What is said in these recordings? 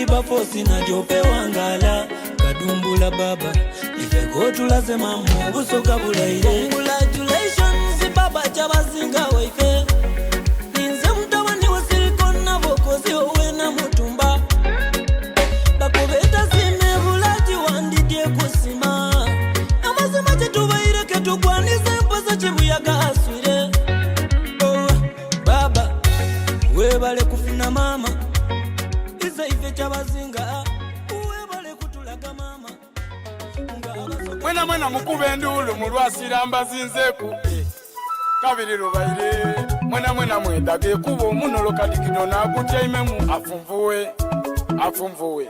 Wilberforce Nadiope wangala Kandumbula baba ife ko tulaze mamu Busoga bulaire. Congratulations baba Kyabazinga waife ninze mutawani wasiriko nabokozi owe na mutumba bakubeta sime bulaji wandidye kusima amazima kyetubaire ketugwanize mpoza kibuyaga aswire. Oh baba webale kufuna mama ize ife Kyabazinga webale kutulaga mama mwena mukube ndulu mulwasira mbazinzeku kabiri lubaire mwena mwedage kuba omuno kadikido nakutyaimemu afumvuwe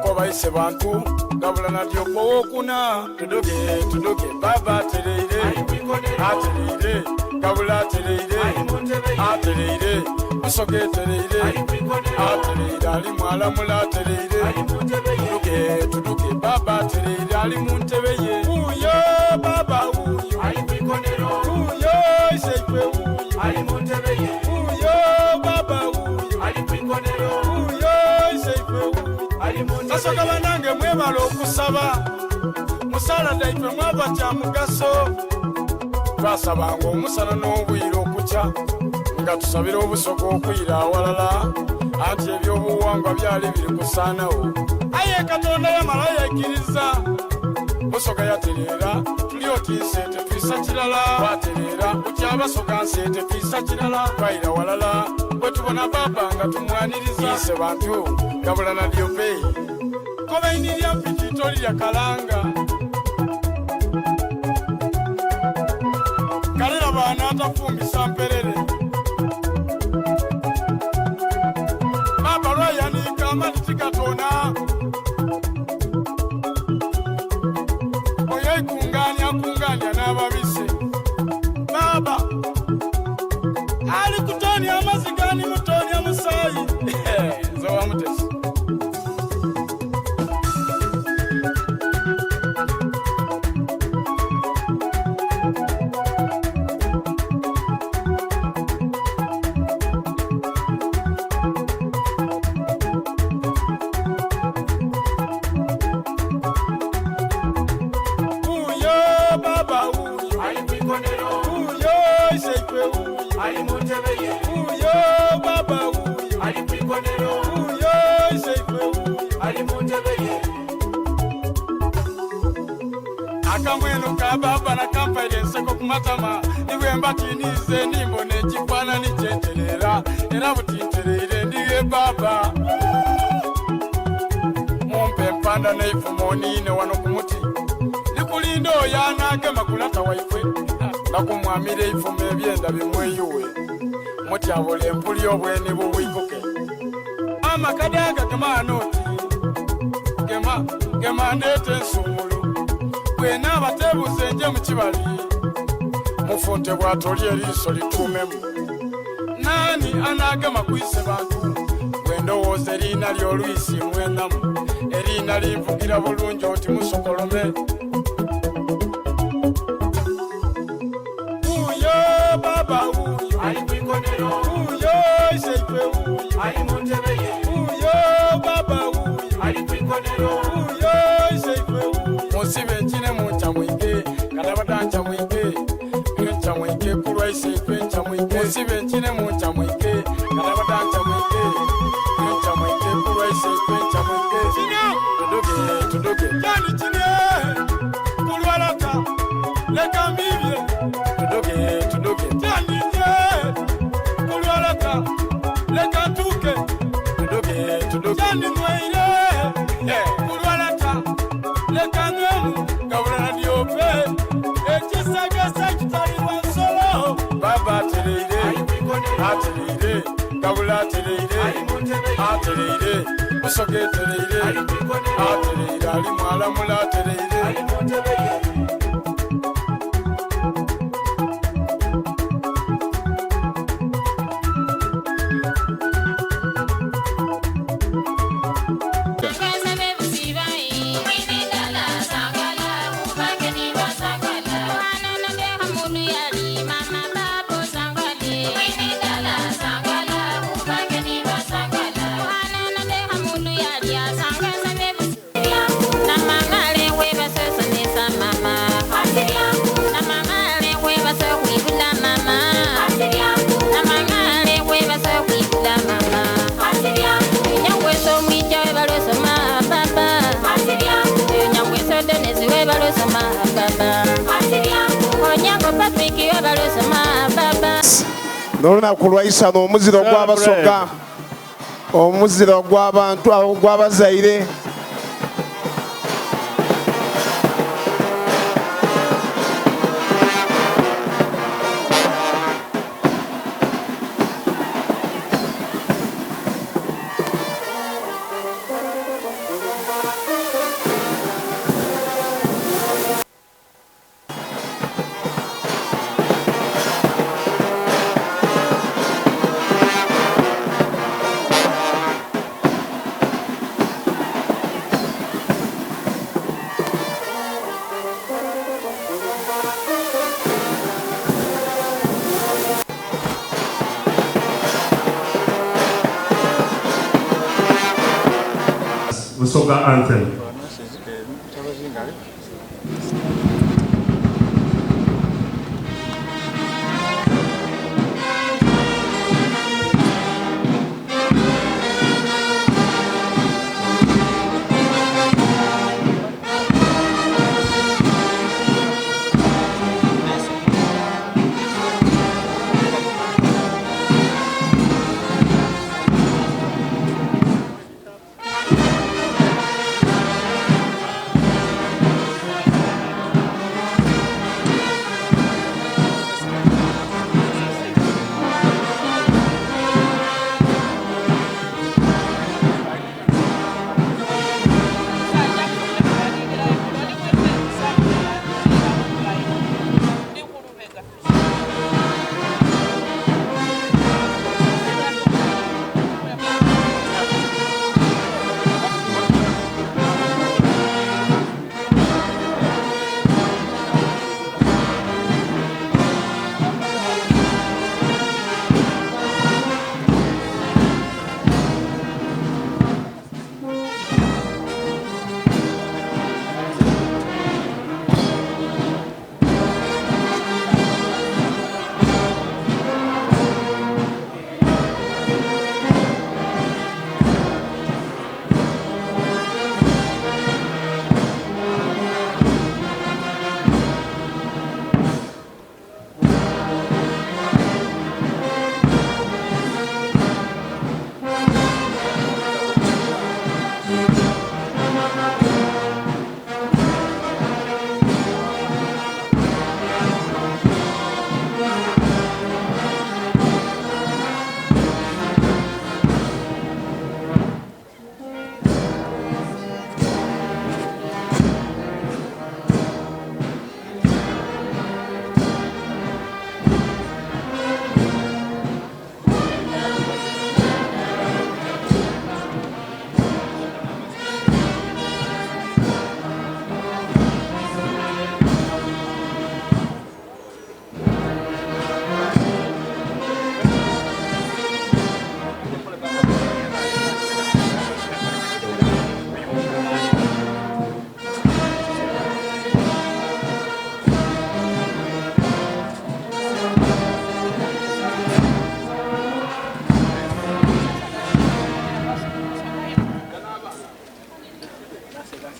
kobaise bantu Gabula Nadiope wokuna tudoge baba atereire Gabula atereire Busoga atereire ali mwalamula atereire tudoge baba atereire ali muntebe ye uyo baba uyo uyo iseipe uyo ali muntebe ye uyo baba uyo uyo iseipe uyo ali muntebe. Basoga banange mwebala okusaba musala daipe mwaba kya mugaso twasabanga omusana n'obwire okukya nga tusabira Obusoga okwira awalala anti ebyobuwangwa byali biri kusaanawo aye Katonda yamala yakkiriza Busoga yatereera tuli otiiseete twisa kirala twatereera Kyabasoga nseete twisa kirala twayira walala bwe tubona baba nga tumwaniriza ise bantu Gabula Nadiope kobaini lya mpitito lya kalanga kalera baana atafumbisa mperere baba lwayanika amati gatona oyo kunganya n'ababise baba ali kutonya amazigani mutonya musayi zowa mutesi akamweno ka baba na kampairense ko kumatama niwe mbatinize nimbone kifanani kyenterera era butintereire ndiye baba mumpe mpanda neifumoni ne wano kumuti nikulindo yanage makulata waife nakumwamire ifume ebyenda bimweyuwe muti abole empuli obweni buwikuke amakadaga gemanoti gema ndete ensumulu bwena abatebuze nje mu kibali mufunte bwatolye eriiso litumemu nani anagema kwise bantu bwendowooza eriina ly'olwisi mwenamu eriina linvugira bulungi oti musokolome uyo baba uyo ali kwikonero uyo iseife uyo ali muntebe ye uyo baba uyo ali kwikonero uyo iseife uyo musibe nkine muncamwike kanabatancamuike encamwike kulwa iseife encamwike musibe nkine muncamwike kanabatancamuike encamwike kulwa iseife encamwike tudoge yani kine kulwalaka leka mbibye tudoge yani nye kulwalaka leka ntuke tudoge yani mwaire kulwalaka leka nwemu Gabula Nadiope ekisagasa kitalirwa nsolo baba atereire Gabula atereire Busoga atereire ali mwalamula atereire Yeah. n'olunaku lwayisa n'omuziro gw'abasoga omuziro gw'abantu gw'abazaire Busoga anthem.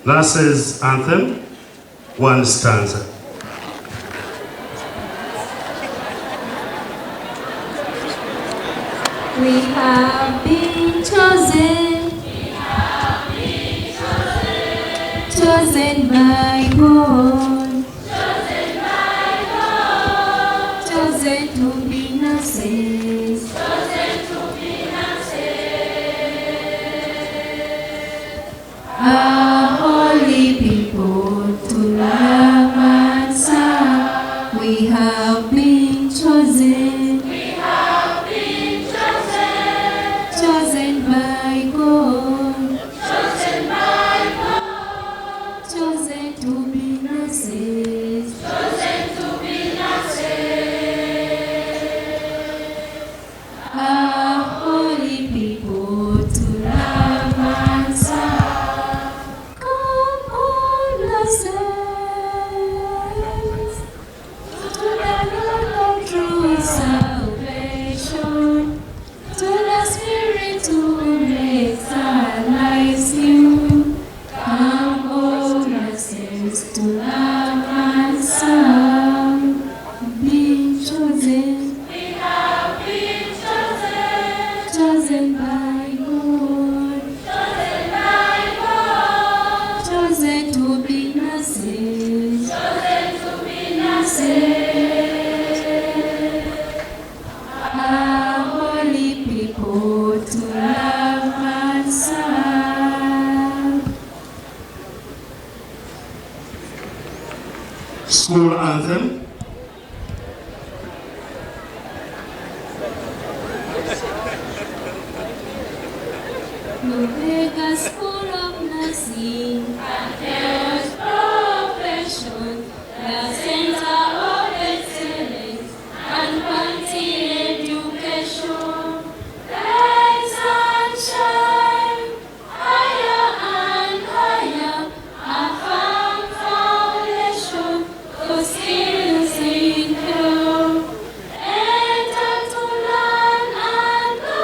Lasses anthem, one stanza. We have been chosen, chosen by God, chosen to be nurses, a holy people to love and serve. We have been chosen. Chosen by God, chosen to be nurses, a holy people to love and serve. Come on, nurses, to the Lord of true salvation, to the Spirit to make our lives new. Come, all nurses, to love and serve, being chosen. chosen by God, chosen to be nurses, a holy people to love and serve. School anthem. Lubega School of Nursing and Health Profession, the center of excellence and quality education. Rise and shine, higher and higher, a firm foundation for skills in health. Enter to learn and go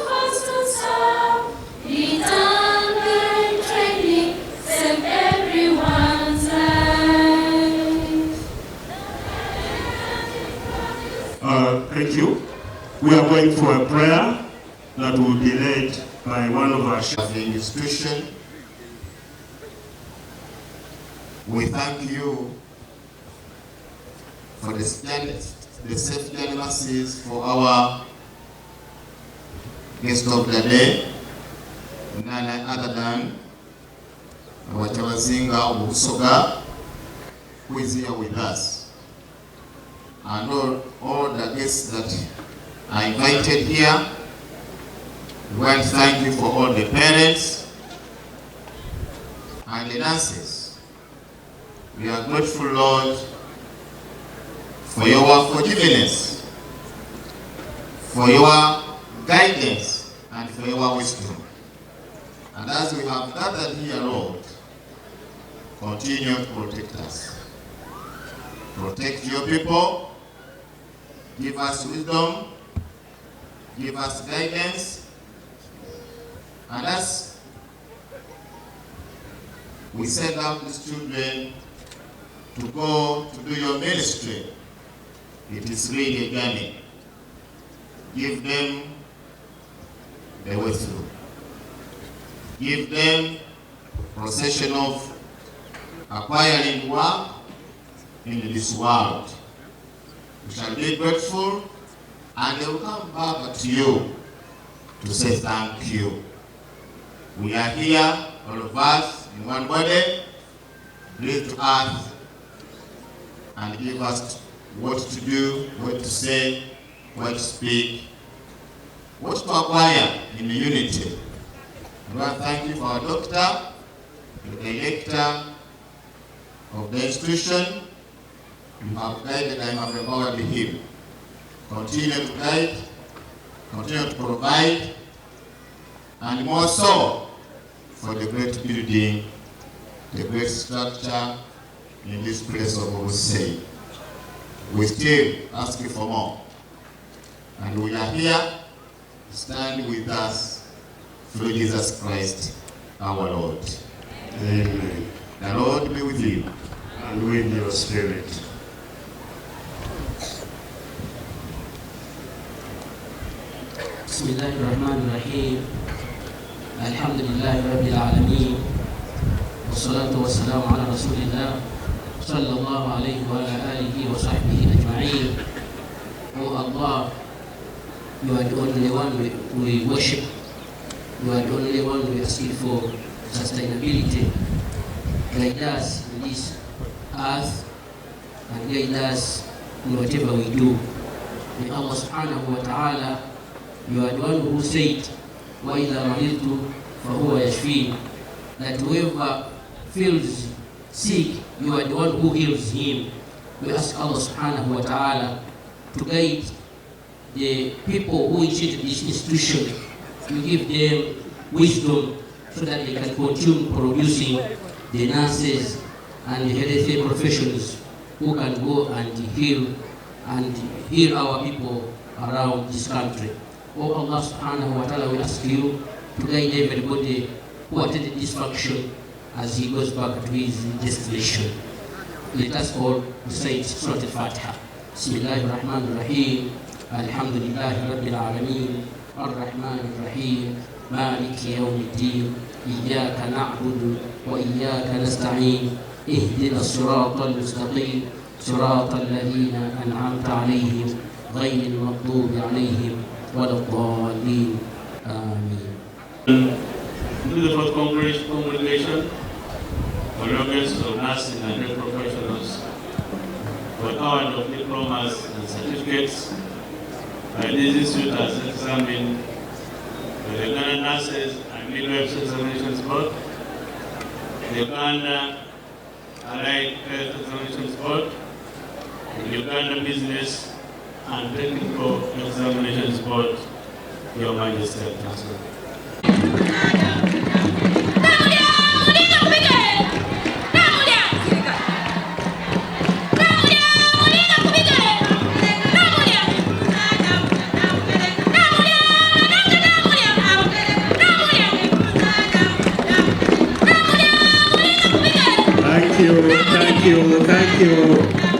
first to serve. Determined training, save everyone's life. Thank you. We are going for a prayer that will be led by one of our As the institution, we thank you for the safe masses for our guest of the day, none other than our Kyabazinga Busoga, who is here with us, and all the guests that are invited here. We want to thank you for all the parents and the nurses. We are grateful, Lord, for your forgiveness, for your guidance, and for your wisdom. And as we have gathered here, Lord, continue to protect us. Protect your people. Give us wisdom. Give us guidance. And as we send out these children to go to do your ministry, it is really a journey. Give them the way through. Give them procession of acquiring work in this world. We shall be grateful, and they will come back to you to say thank you. We are here, all of us, in one body. Breathe to earth and give us what to do, what to say, what to speak, what to acquire in unity. We want to thank you for our doctor, the director of the institution. You have guided and have empowered him. Continue to guide, continue to provide, and more so for the great building, the great structure in this place of Busoga. We still ask you for more. And we are here. Stand with us through Jesus Christ, our Lord. Amen. The Lord be with you. And with your spirit. Bismillahirrahmanirrahim. Alhamdulillahi Rabbil Alameen. Wassalatu wassalamu ala Rasulillah sallallahu alayhi wa ala alihi wa sahbihi ajma'in. Oh Allah, you are the only one we worship. You are the only one we ask for sustainability. Guide us in this earth and guide us in whatever we do. May Allah subhanahu wa ta'ala, you are the one who said, وَإِذَا مَرِضْتُ فَهُوَ يَشْفِينِ, that whoever feels sick, you are the one who heals him. We ask Allah subhanahu wa ta'ala to guide the people who initiated this institution, to give them wisdom so that they can continue producing the nurses and the healthcare professionals who can go and heal our people around this country. Oh Allah subhanahu wa ta'ala, we ask you to guide everybody who attended this function as he goes back to his destination. Let us all recite Surah Al-Fatiha. Bismillahirrahmanirrahim. Alhamdulillahi Rabbil Alameen. الرحمن الرحيم مالك يوم الدين إياك نعبد وإياك نستعين اهدنا الصراط المستقيم صراط الذين أنعمت عليهم غير المغضوب عليهم ولا الضالين آمين. To the first congregation, colleagues of nursing and health professionals, for award of diplomas and certificates by this institute as examined by the Ghana Nurses and Midwives Examinations Board, the Uganda Allied Health Examinations Board, the Uganda Business and Technical Examinations Board, Your Majesty.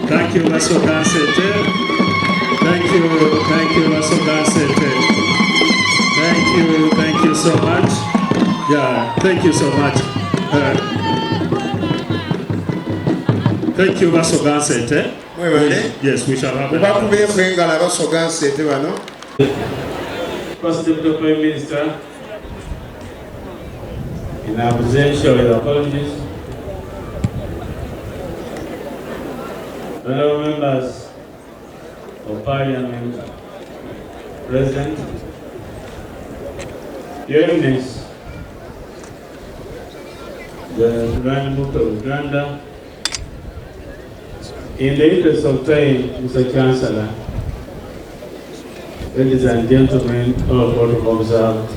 Thank you, Busoga Center. Thank you, Busoga Center. Thank you so much. Yeah, thank you so much. Thank you, Busoga Center. Yes, we shall have First Deputy Prime Minister, in absentia with apologies. Honourable members of Parliament present, Your Eminence, the Grand Duke of Uganda, in the interest of time, Mr. Chancellor, ladies and gentlemen, all protocol observed,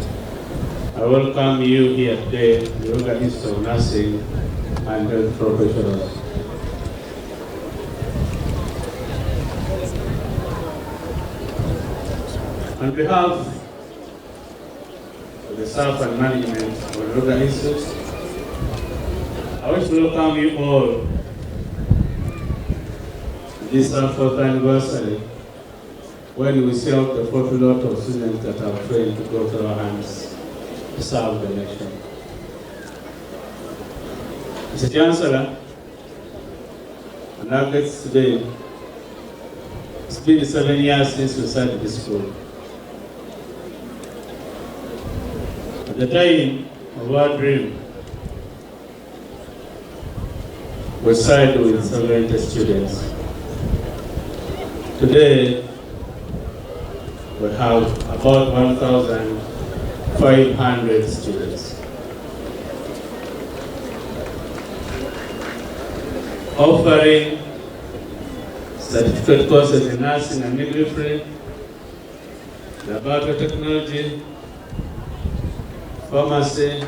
I welcome you here today, the Lubega Institute of Nursing and Health Professionals. On behalf of the staff and management of the Lubega Institute, I wish to welcome you all to this 4th anniversary, when we see out the 40 lot of students that are trained to go to our hands to serve the nation. Mr. Chancellor, and our guests today, it's been 7 years since we started this school. At the time of our dream, we started with 70 students. Today, we have about 1,500 students. Offering certificate courses in nursing and midwifery, laboratory technology, pharmacy,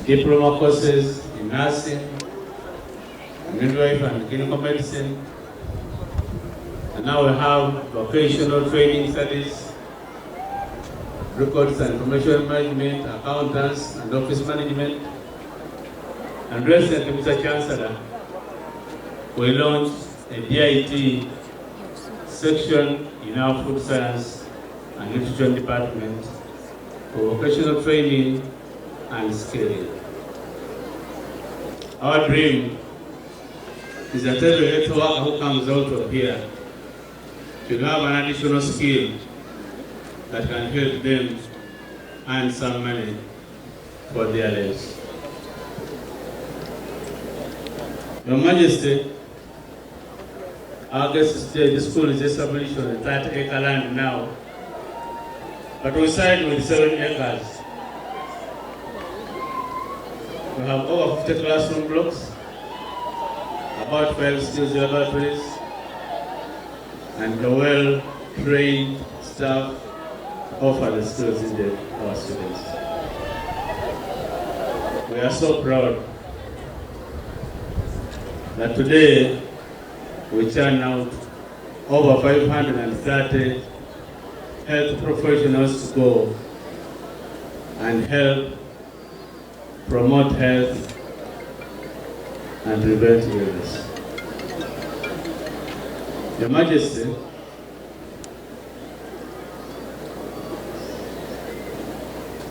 diploma courses in nursing, midwifery and clinical medicine. And now we have vocational training studies, records and information management, accountants and office management. And recently, Mr. Chancellor, we launched a DIT section in our food science and nutrition department for vocational training and skilling. Our dream is that every health worker who comes out of here should have an additional skill that can help them earn some money for their lives. Your Majesty, our guest today, the school is established on a 30-acre land now, but we started with 7 acres. We have over 50 classroom blocks, about 12 skills laboratories, and a well-trained staff offer the skills needed for our students. We are so proud that today we churn out over 530 health professionals to go and help promote health and prevent illness. Your Majesty,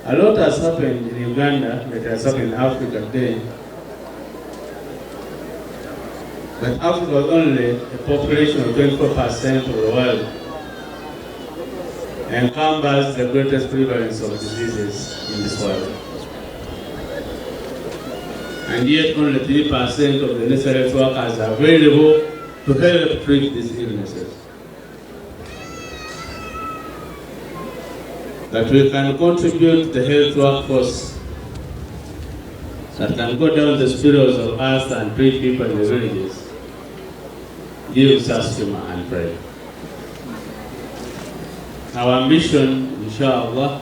A lot has happened in Uganda that has happened in Africa today. But Africa was only a population of 24% of the world, and covers the greatest prevalence of diseases in this world. And yet only 3% of the necessary health workers are available to help treat these illnesses. That we can contribute to the health workforce that can go down the spirals of earth and treat people in the villages, gives us humor and pray. Our mission, inshallah,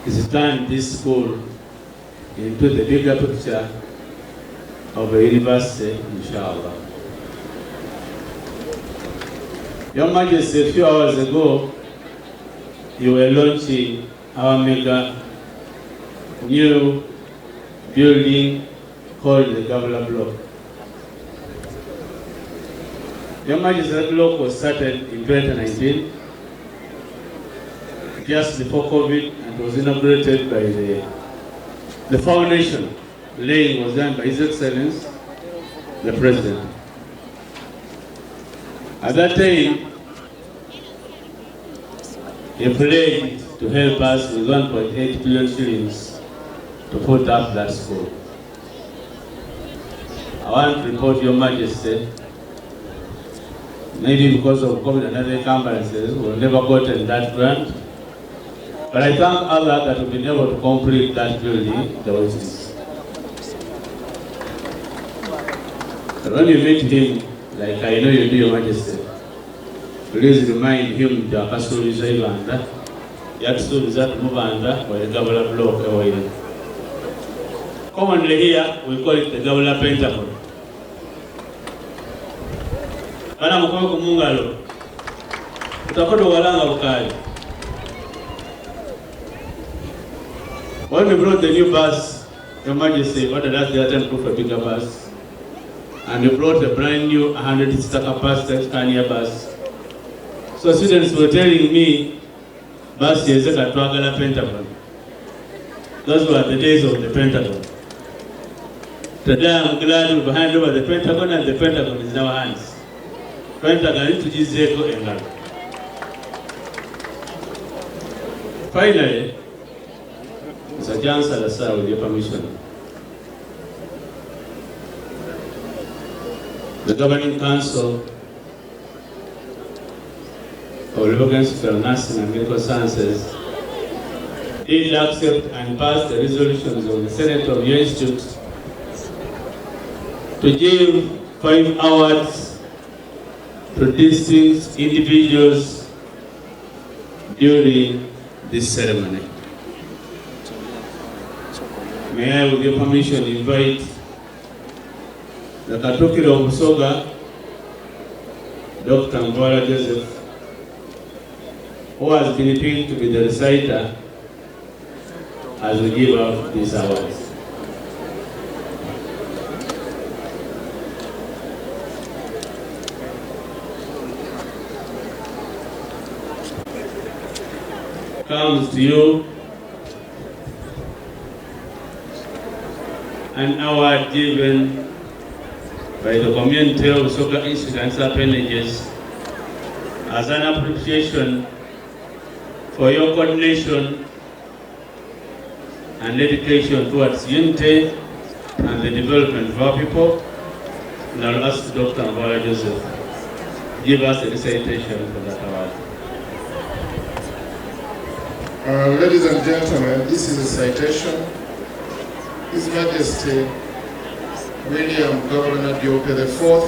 is to turn this school into the bigger picture of a university, inshallah. Your Majesty, a few hours ago, you were launching our mega new building called the Gabula block. Your Majesty, that block was started in 2019, just before COVID, and was inaugurated by the foundation. Laying was done by His Excellency, the President. At that time, he pledged to help us with 1.8 billion shillings to put up that school. I want to report Your Majesty, maybe because of COVID and other encumbrances, we've never gotten that grant. But I thank Allah that we've been able to complete that building the way it is. But when you meet him, like I know you do, Your Majesty, please remind him to akasuubiza ibanda, yatusuubiza tumubanda wa Gabula block ewaire. Commonly here, we call it the Gabula Pentagon. Bana mukowe ku mungalo, utakodo walanga bukali. When we brought the new bus, Your Majesty ordered us the attempt to for a bigger bus. And we brought a brand new 100-seater capacity Scania bus. So students were telling me, bus is a Twagala Pentagon. Those were the days of the Pentagon. Today I'm glad we've handed over the Pentagon, and the Pentagon is in our hands. Pentagon into Jizeko and finally, Mr. Chancellor, sir, with your permission, the Governing Council of Lubega Institute of Nursing and Medical Sciences did accept and pass the resolutions of the Senate of your institute to give 5 awards to distinct individuals during this ceremony. May I, with your permission, invite the Katukiro of Busoga, Dr. Mbwala Joseph, who has been picked to be the reciter as we give out these awards. Comes to you an award given by the community of Busoga Institute and Appendages as an appreciation for your coordination and dedication towards unity and the development of our people. And I'll ask Dr. Mbwala Joseph to give us a recitation for that award. Ladies and gentlemen, this is a citation. His Majesty William Gabula Nadiope IV,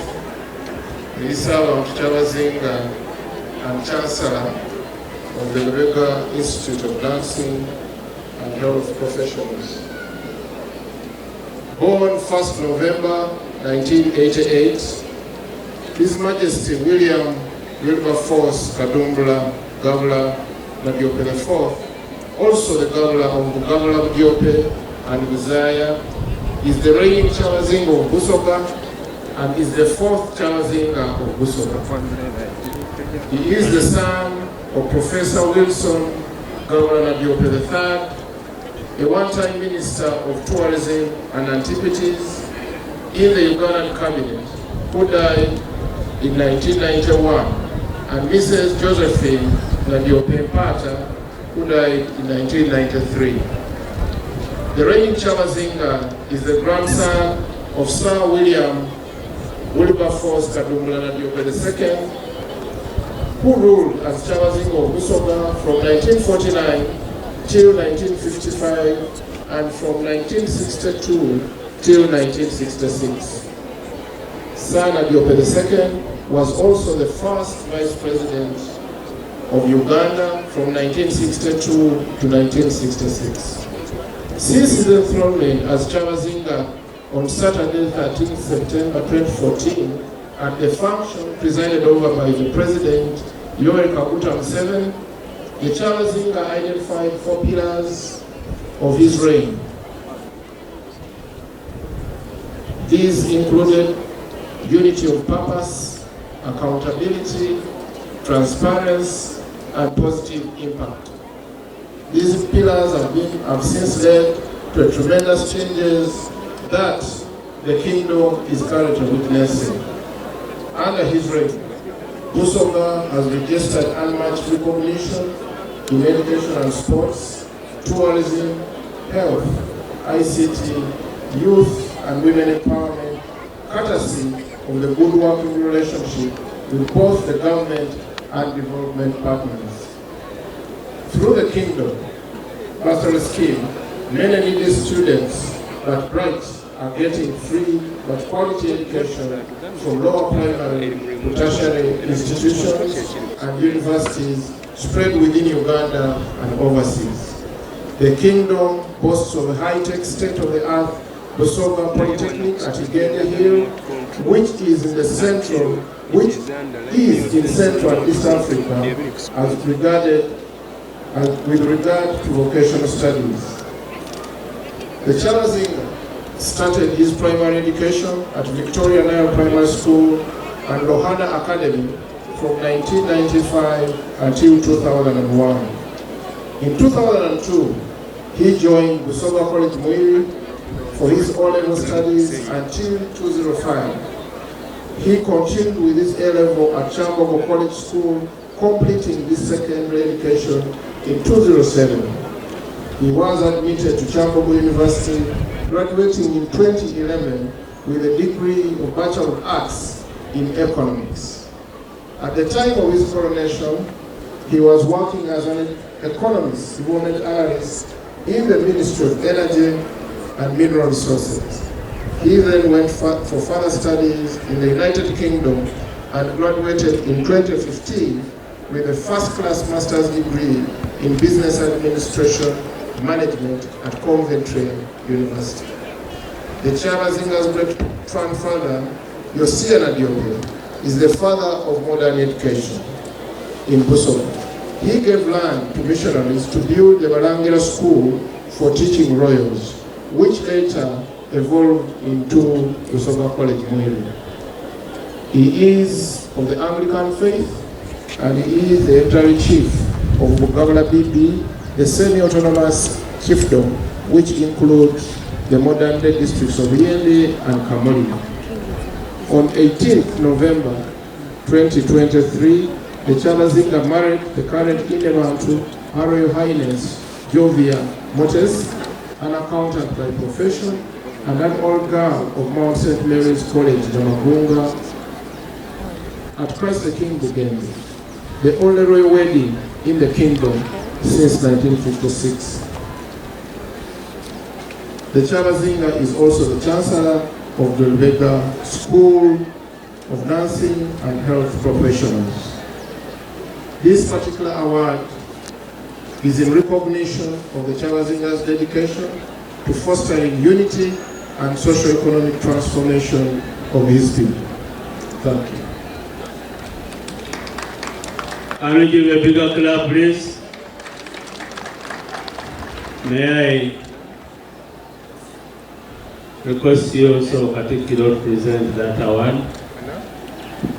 the servant Kyabazinga and Chancellor of the Lubega Institute of Nursing and Health Professionals. Born 1st November 1988, His Majesty William Wilberforce Kandumbula Gabula Nadiope IV, also the Gabula of Gabula Nadiope and Buzaya, is the reigning Kyabazinga of Busoga and is the 4th Kyabazinga of Busoga. He is the son of Professor Wilson Governor Nadiope III, a one-time Minister of Tourism and Antiquities in the Ugandan cabinet, who died in 1991, and Mrs. Josephine Nadiope Mpata, who died in 1993. The reigning Kyabazinga is the grandson of Sir William Wilberforce Kandumbula Nadiope II, who ruled as Kyabazinga of Busoga from 1949 till 1955 and from 1962 till 1966. Sir Nadiope II was also the first Vice President of Uganda from 1962 to 1966. Since his enthronement as Kyabazinga on Saturday 13 September 2014 at the function presided over by the President Yoweri Kaguta Museveni, the Kyabazinga identified 4 pillars of his reign. These included unity of purpose, accountability, transparency, and positive impact. These pillars have since led to tremendous changes that the kingdom is currently witnessing. Under his reign, Busoga has registered unmatched recognition in education and sports, tourism, health, ICT, youth and women empowerment, courtesy of the good working relationship with both the government and development partners. Through the kingdom bursary scheme, many needy students but bright are getting free but quality education from lower primary to tertiary institutions and universities spread within Uganda and overseas. The kingdom boasts of a high-tech state-of-the-art Busoga Polytechnic at Igende Hill, which is in Central and East Africa with regard to vocational studies. The Kyabazinga started his primary education at Victoria Nile Primary School and Lohana Academy from 1995 until 2001. In 2002, he joined Busoga College Mwiri for his O-level studies until 2005. He continued with his A-level at Kyambogo College School, completing his secondary education in 2007. He was admitted to Kyambogo University, graduating in 2011 with a degree of Bachelor of Arts in Economics. At the time of his coronation, he was working as an economist, government analyst in the Ministry of Energy and Mineral Resources. He then went for further studies in the United Kingdom and graduated in 2015 with a first-class master's degree in business administration management at Coventry University. The Kyabazinga's great-grandfather, Yosia Nadiope, is the father of modern education in Busoga. He gave land to missionaries to build the Balangira School for teaching royals, which later evolved into Busoga College Mwiri. He is of the Anglican faith, and he is the entire chief of Gabula BB, the semi-autonomous chiefdom, which includes the modern-day districts of Yende and Kamoli. On 18th November 2023, the Kyabazinga married the current Indebantu, Her Royal Highness Jovia Motes, an accountant by profession, and an old girl of Mount St. Mary's College, Jamagunga, at Christ the King Bugembe, the only royal wedding in the kingdom since 1956. The Kyabazinga is also the Chancellor of the Lubega School of Nursing and Health Professionals. This particular award is in recognition of the Kyabazinga's dedication to fostering unity and socio-economic transformation of his people. Thank you. Can we give a bigger clap, please? May I request you also particularly present that award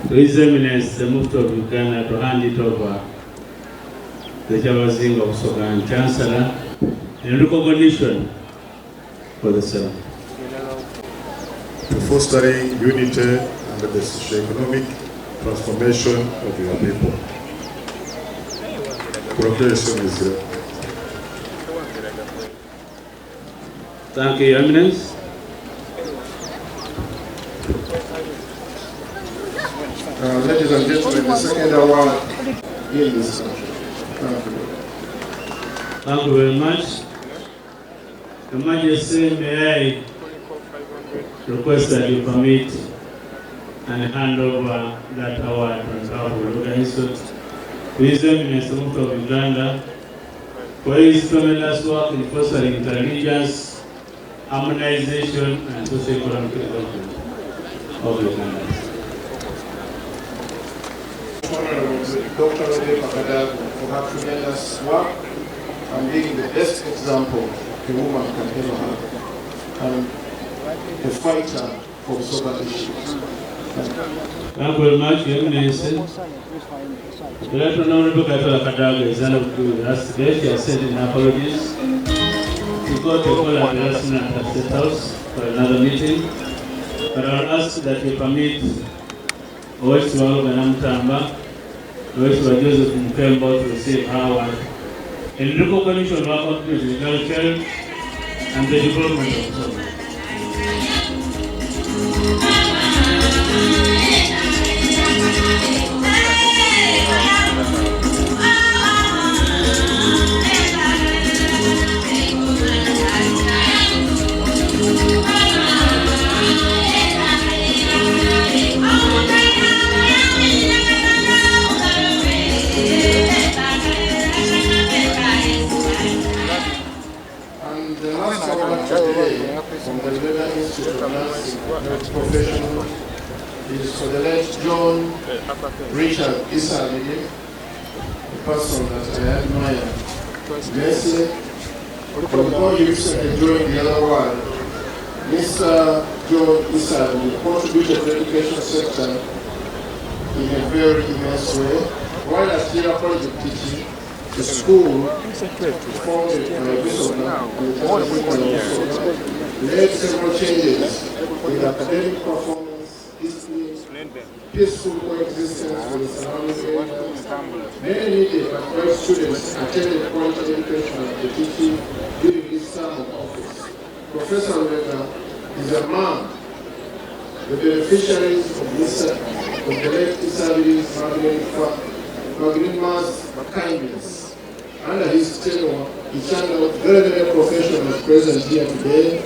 to His Eminence the Mufti of Uganda to hand it over the Kyabazinga Busoga and Chancellor in recognition for the same. To fostering unity and the socio-economic transformation of your people. Proclamation is here. Thank you, Your Eminence. Ladies and gentlemen, the second award in this country. Thank you. Thank you very much. Your Majesty, may I request that you permit and hand over that award on behalf of Lubega Institute to His Eminence the Muntu of Uganda for his tremendous work in fostering intelligence, harmonization, and socio-economic development of Uganda. Dr. Lubega for her tremendous work and being the best example a woman can ever have, and a fighter for Busoga issues. Thank you very much, Your Eminence. The Right Honorable Katola Kadaga is unable to us today. She has sent in apologies. We got a call at the last minute at the State House for another meeting. But I'll ask that you permit Owesiwa Ganamtamba, Owesiwa Joseph Mkembo to receive her award in recognition of our contribution to agriculture and the development of Busoga. And the last award today from the Lubega Institute of Nursing Professional is for the late John Richard Isalidi, a person that I admire immensely. Although he recently joined the other world, Mr. John Isalidi contributed to the education sector in a very immense way. While at Tira Project teaching, the school founded by Busoga and the Busoga led several changes in academic performance, discipline, peaceful coexistence with the surrounding area. Many needed and bright students attended quality education at the teaching during this term of office. Professor Lubega is among the beneficiaries of the late Isali's magnanimous kindness. Under his tenure, he channeled very many professionals present here today,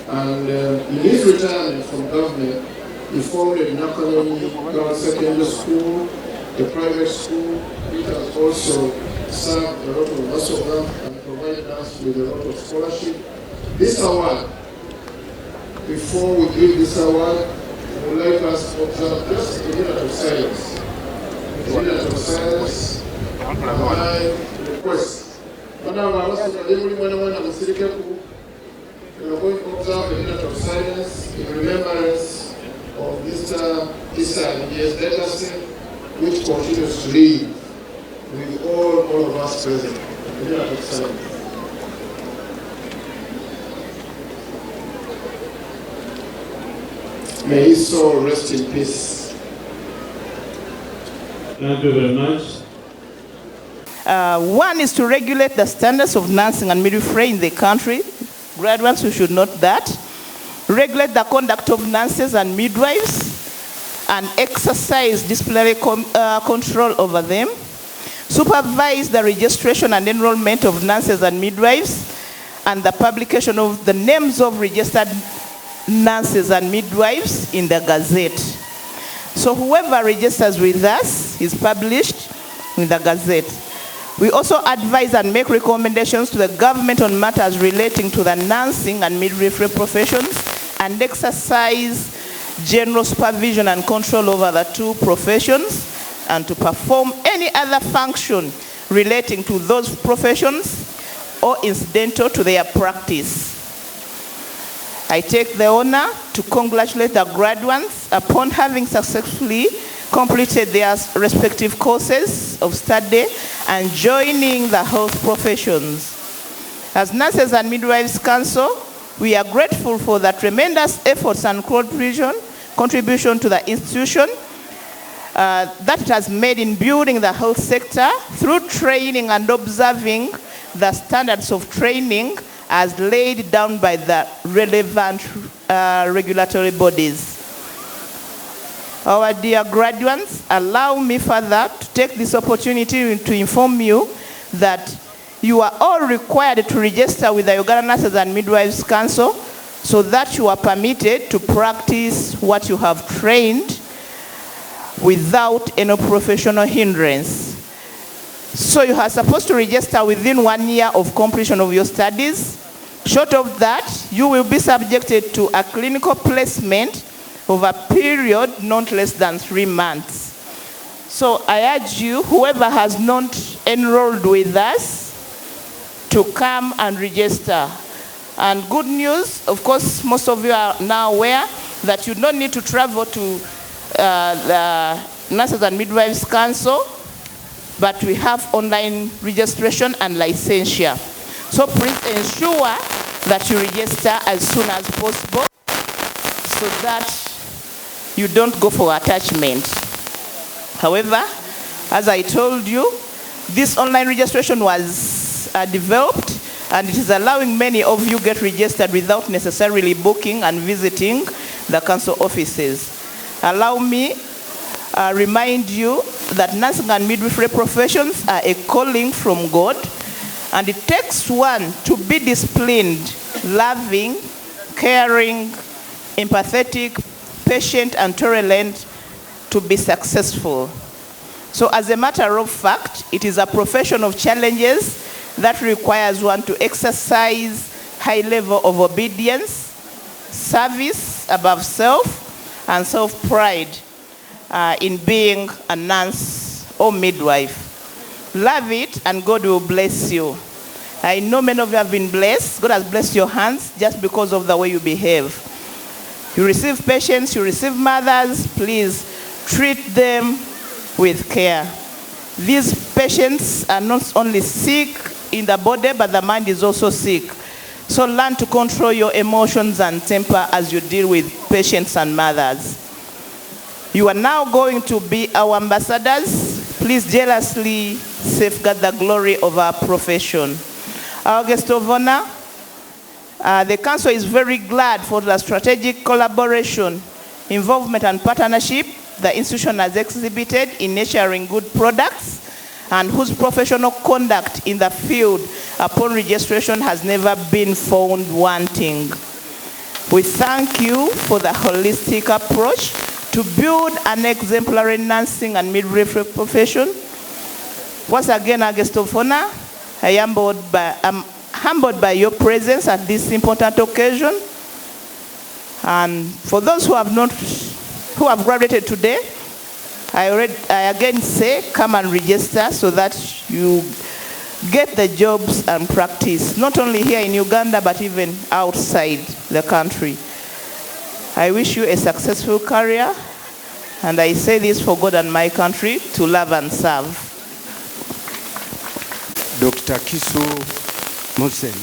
and in his retirement from government, he founded Nakanoni Girls Secondary School, a private school. It has also served a lot of Busoga and provided us with a lot of scholarship. This award, before we give this award, I would like us to observe just a minute of silence. A minute of silence. My request. When I was we are going to observe a minute of silence in remembrance of Mr. Isan, his legacy, which continues to live with all of us present. A minute of silence. May his soul rest in peace. Thank you very much. One is to regulate the standards of nursing and midwifery in the country. Graduates, you should note that. Regulate the conduct of nurses and midwives and exercise disciplinary control over them. Supervise the registration and enrollment of nurses and midwives and the publication of the names of registered nurses and midwives in the Gazette. So whoever registers with us is published in the Gazette. We also advise and make recommendations to the government on matters relating to the nursing and midwifery professions and exercise general supervision and control over the two professions and to perform any other function relating to those professions or incidental to their practice. I take the honor to congratulate the graduates upon having successfully completed their respective courses of study and joining the health professions. As Nurses and Midwives Council, we are grateful for the tremendous efforts and contribution to the institution that it has made in building the health sector through training and observing the standards of training as laid down by the relevant regulatory bodies. Our dear graduates, allow me further to take this opportunity to inform you that you are all required to register with the Uganda Nurses and Midwives Council so that you are permitted to practice what you have trained without any professional hindrance. So you are supposed to register within 1 year of completion of your studies. Short of that, you will be subjected to a clinical placement of a period not less than 3 months. So I urge you, whoever has not enrolled with us, to come and register. And good news, of course, most of you are now aware that you don't need to travel to the Nurses and Midwives Council, but we have online registration and licensure. So please ensure that you register as soon as possible so that you don't go for attachment. However, as I told you, this online registration was developed, and it is allowing many of you get registered without necessarily booking and visiting the council offices. Allow me remind you that nursing and midwifery professions are a calling from God, and it takes one to be disciplined, loving, caring, empathetic, patient, and tolerant to be successful. So as a matter of fact, it is a profession of challenges that requires one to exercise high level of obedience, service above self, and self-pride in being a nurse or midwife. Love it, and God will bless you. I know many of you have been blessed. God has blessed your hands just because of the way you behave. You receive patients, you receive mothers, please treat them with care. These patients are not only sick in the body, but the mind is also sick. So learn to control your emotions and temper as you deal with patients and mothers. You are now going to be our ambassadors. Please jealously safeguard the glory of our profession. Our guest of honor, the council is very glad for the strategic collaboration, involvement, and partnership the institution has exhibited in nurturing good products, and whose professional conduct in the field upon registration has never been found wanting. We thank you for the holistic approach to build an exemplary nursing and midwifery profession. Once again, our guest of honor, I am humbled by your presence at this important occasion. And for those who have graduated today, I again say, come and register so that you get the jobs and practice, not only here in Uganda, but even outside the country. I wish you a successful career, and I say this for God and my country, to love and serve. Dr. Kisu Musen.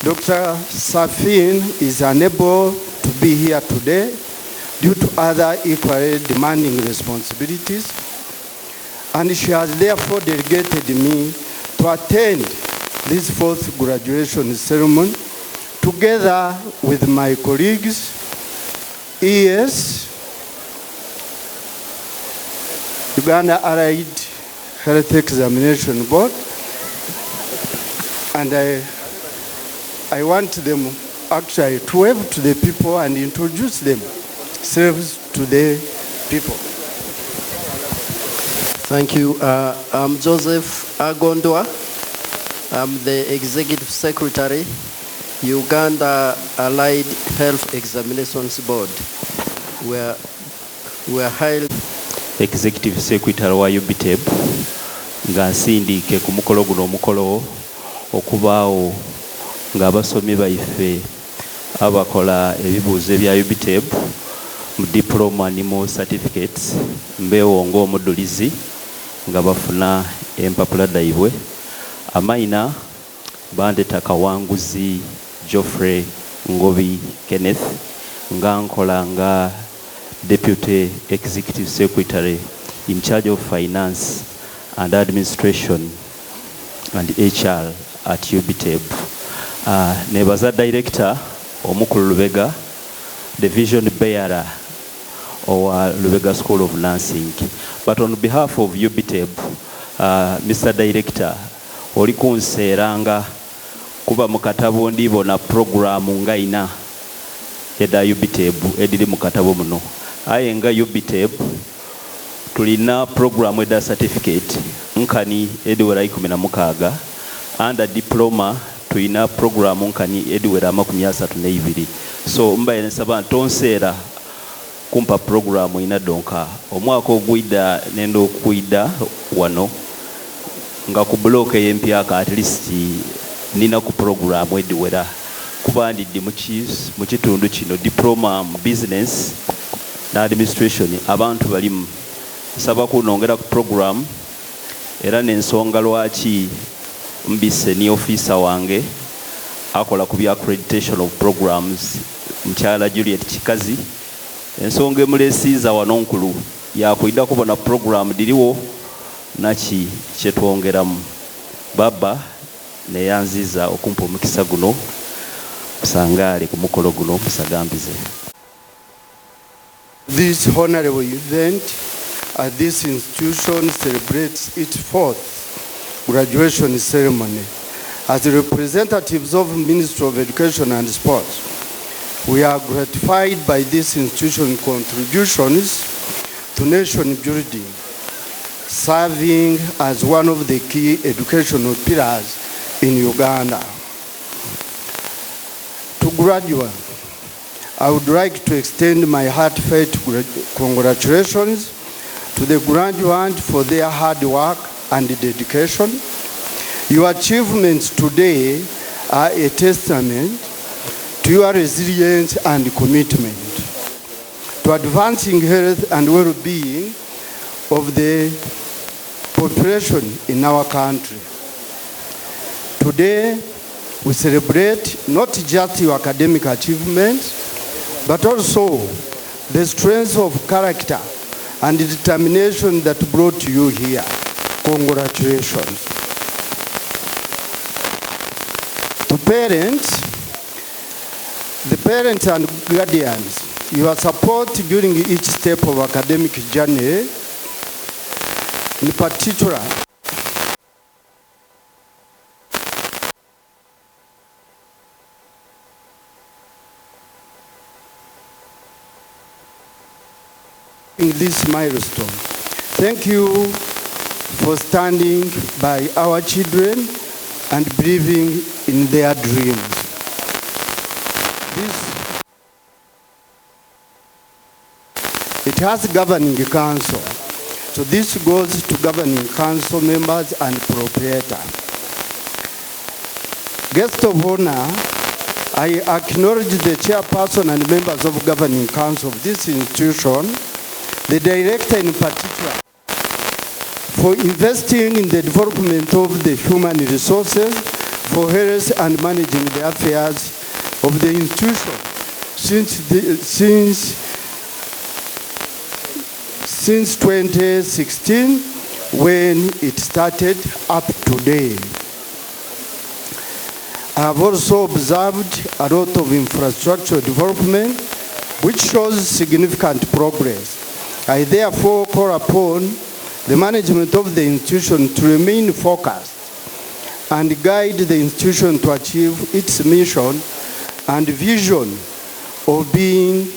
Dr. Safin is unable to be here today due to other equally demanding responsibilities, and she has therefore delegated me to attend this 4th graduation ceremony together with my colleagues, ES, Uganda Allied Health Examination Board, and I want them actually to wave to the people and introduce themselves to the people. Thank you. I'm Joseph Agondwa. I'm the Executive Secretary, Uganda Allied Health Examinations Board. We're highly Executive Secretary wa UBTEB nga nsindiike ku mukolo guno omukolo okubaawo ng'abasomi baife abakola ebibuuzo ebya UBTEB mu diploma ne mu certificates mbeewo ng'omuddulizi nga bafuna empapula daibwe. Amaina bandeta Kawanguzi Geoffrey Ngobi Kenneth nga nkola nga Deputy Executive Secretary in charge of Finance and Administration and HR at UBTEB. Nebaza Director Omukulu Lubega, the vision bearer of Lubega School of Nursing. But on behalf of UBTEB, Mr. Director, oli kunseeranga kuba mu katabo ndibona programu nga ina eda UBTEB ediri mu katabo muno. Aye nga UBTEB tulina programu eda certificate nkani ediwera 16 under diploma tulina programu nkani ediwera 32. So mbaye nsaba ntonseera kumpa programu ina donka omwaka ogwida nendo okuida wano nga ku block ey'empyaka at least nina ku programu ediwera kuba ndidde mu kitundu kino diploma mu business na administration abantu balimu nsaba kunongera ku program era n'ensonga lwaki mbise ni officer wange akola ku bya accreditation of programs mkyala Juliet Kikazi ensonga emulesiiza wano nkulu yakwida kubona program diriwo naki kyetwongeramu baba neyanziza okumpa omukisa guno kusangaale ku mukolo guno musagambize. This honorable event at this institution celebrates its 4th graduation ceremony. As representatives of Ministry of Education and Sports, we are gratified by this institution's contributions to nation building, serving as one of the key educational pillars in Uganda. To graduates, I would like to extend my heartfelt congratulations to the graduates for their hard work and dedication. Your achievements today are a testament to your resilience and commitment to advancing health and well-being of the population in our country. Today, we celebrate not just your academic achievements, but also the strength of character and determination that brought you here. Congratulations. To parents, the parents and guardians, your support during each step of academic journey, in particular, in this milestone. Thank you for standing by our children and believing in their dreams. It has a governing council. So this goes to governing council members and proprietor. Guest of honor, I acknowledge the chairperson and members of governing council of this institution, the director in particular, for investing in the development of the human resources for health and managing the affairs of the institution since 2016 when it started up to today. I have also observed a lot of infrastructure development which shows significant progress. I therefore call upon the management of the institution to remain focused and guide the institution to achieve its mission and vision of being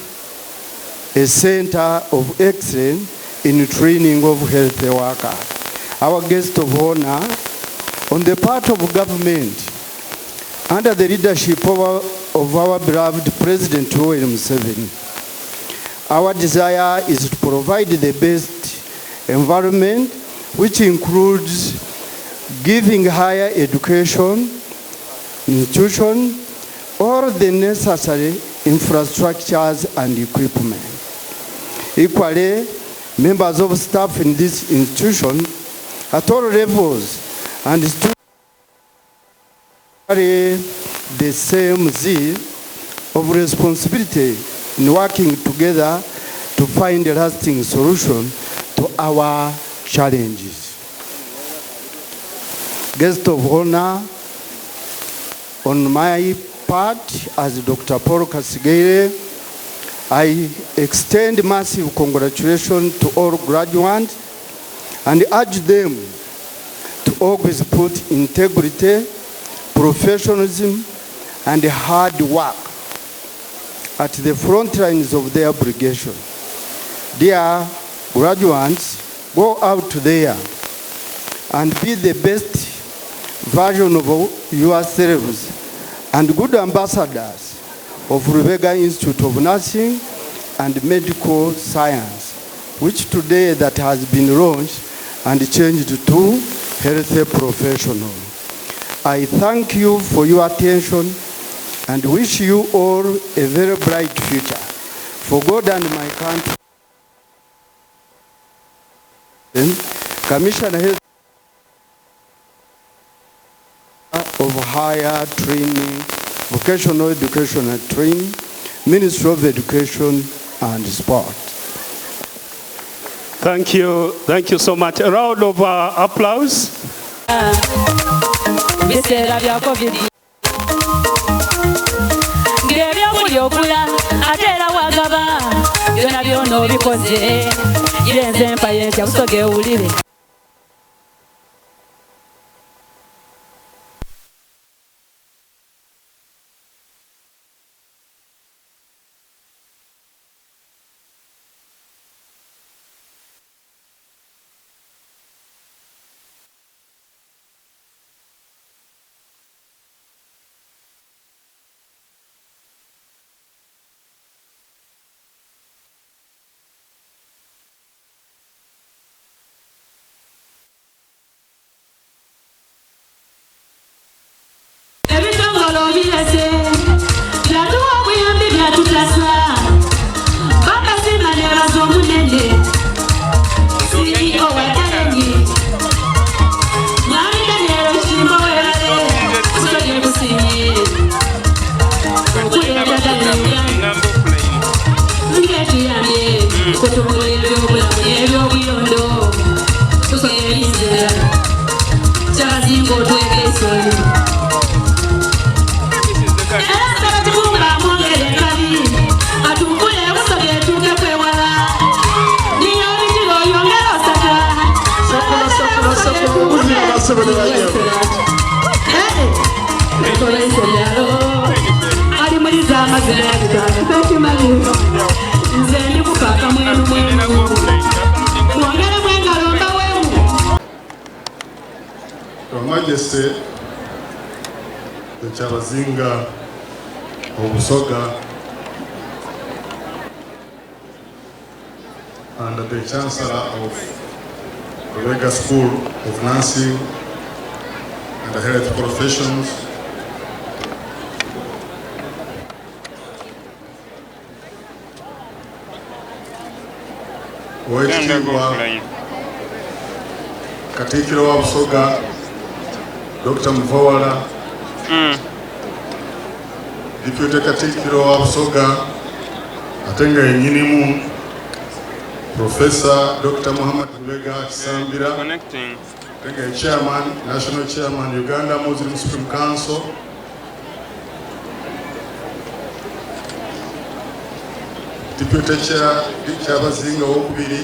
a center of excellence in training of health workers. Our guest of honor, on the part of government, under the leadership of our beloved President Yoweri Museveni, our desire is to provide the best environment, which includes giving higher education institution all the necessary infrastructures and equipment. Equally, members of staff in this institution at all levels and to carry the same zeal of responsibility in working together to find a lasting solution to our challenges. Guest of honor, on my part as Dr. Paul Kasigere, I extend massive congratulations to all graduates and urge them to always put integrity, professionalism, and hard work at the front lines of their obligation. Dear graduates, go out there and be the best version of yourselves and good ambassadors of Lubega Institute of Nursing and Medical Science, which today that has been launched and changed to health professional. I thank you for your attention and wish you all a very bright future. For God and my country, Commissioner Health of Higher Training, Vocational Education and Training, Ministry of Education and Sport. Thank you so much. A round of applause. Her Majesty, the Kyabazinga of Busoga, and the Chancellor of Lubega School of Nursing and the Health Professions, Katikiro wa Busoga, Dr. Mvowala, Deputy Katikiro wa Busoga, atenga yenyinimu, Professor Dr. Muhammad Lubega Kisambira, atenga Chairman, National Chairman, Uganda Muslim Supreme Council, Deputy Chair, Kyabazinga wokubiri,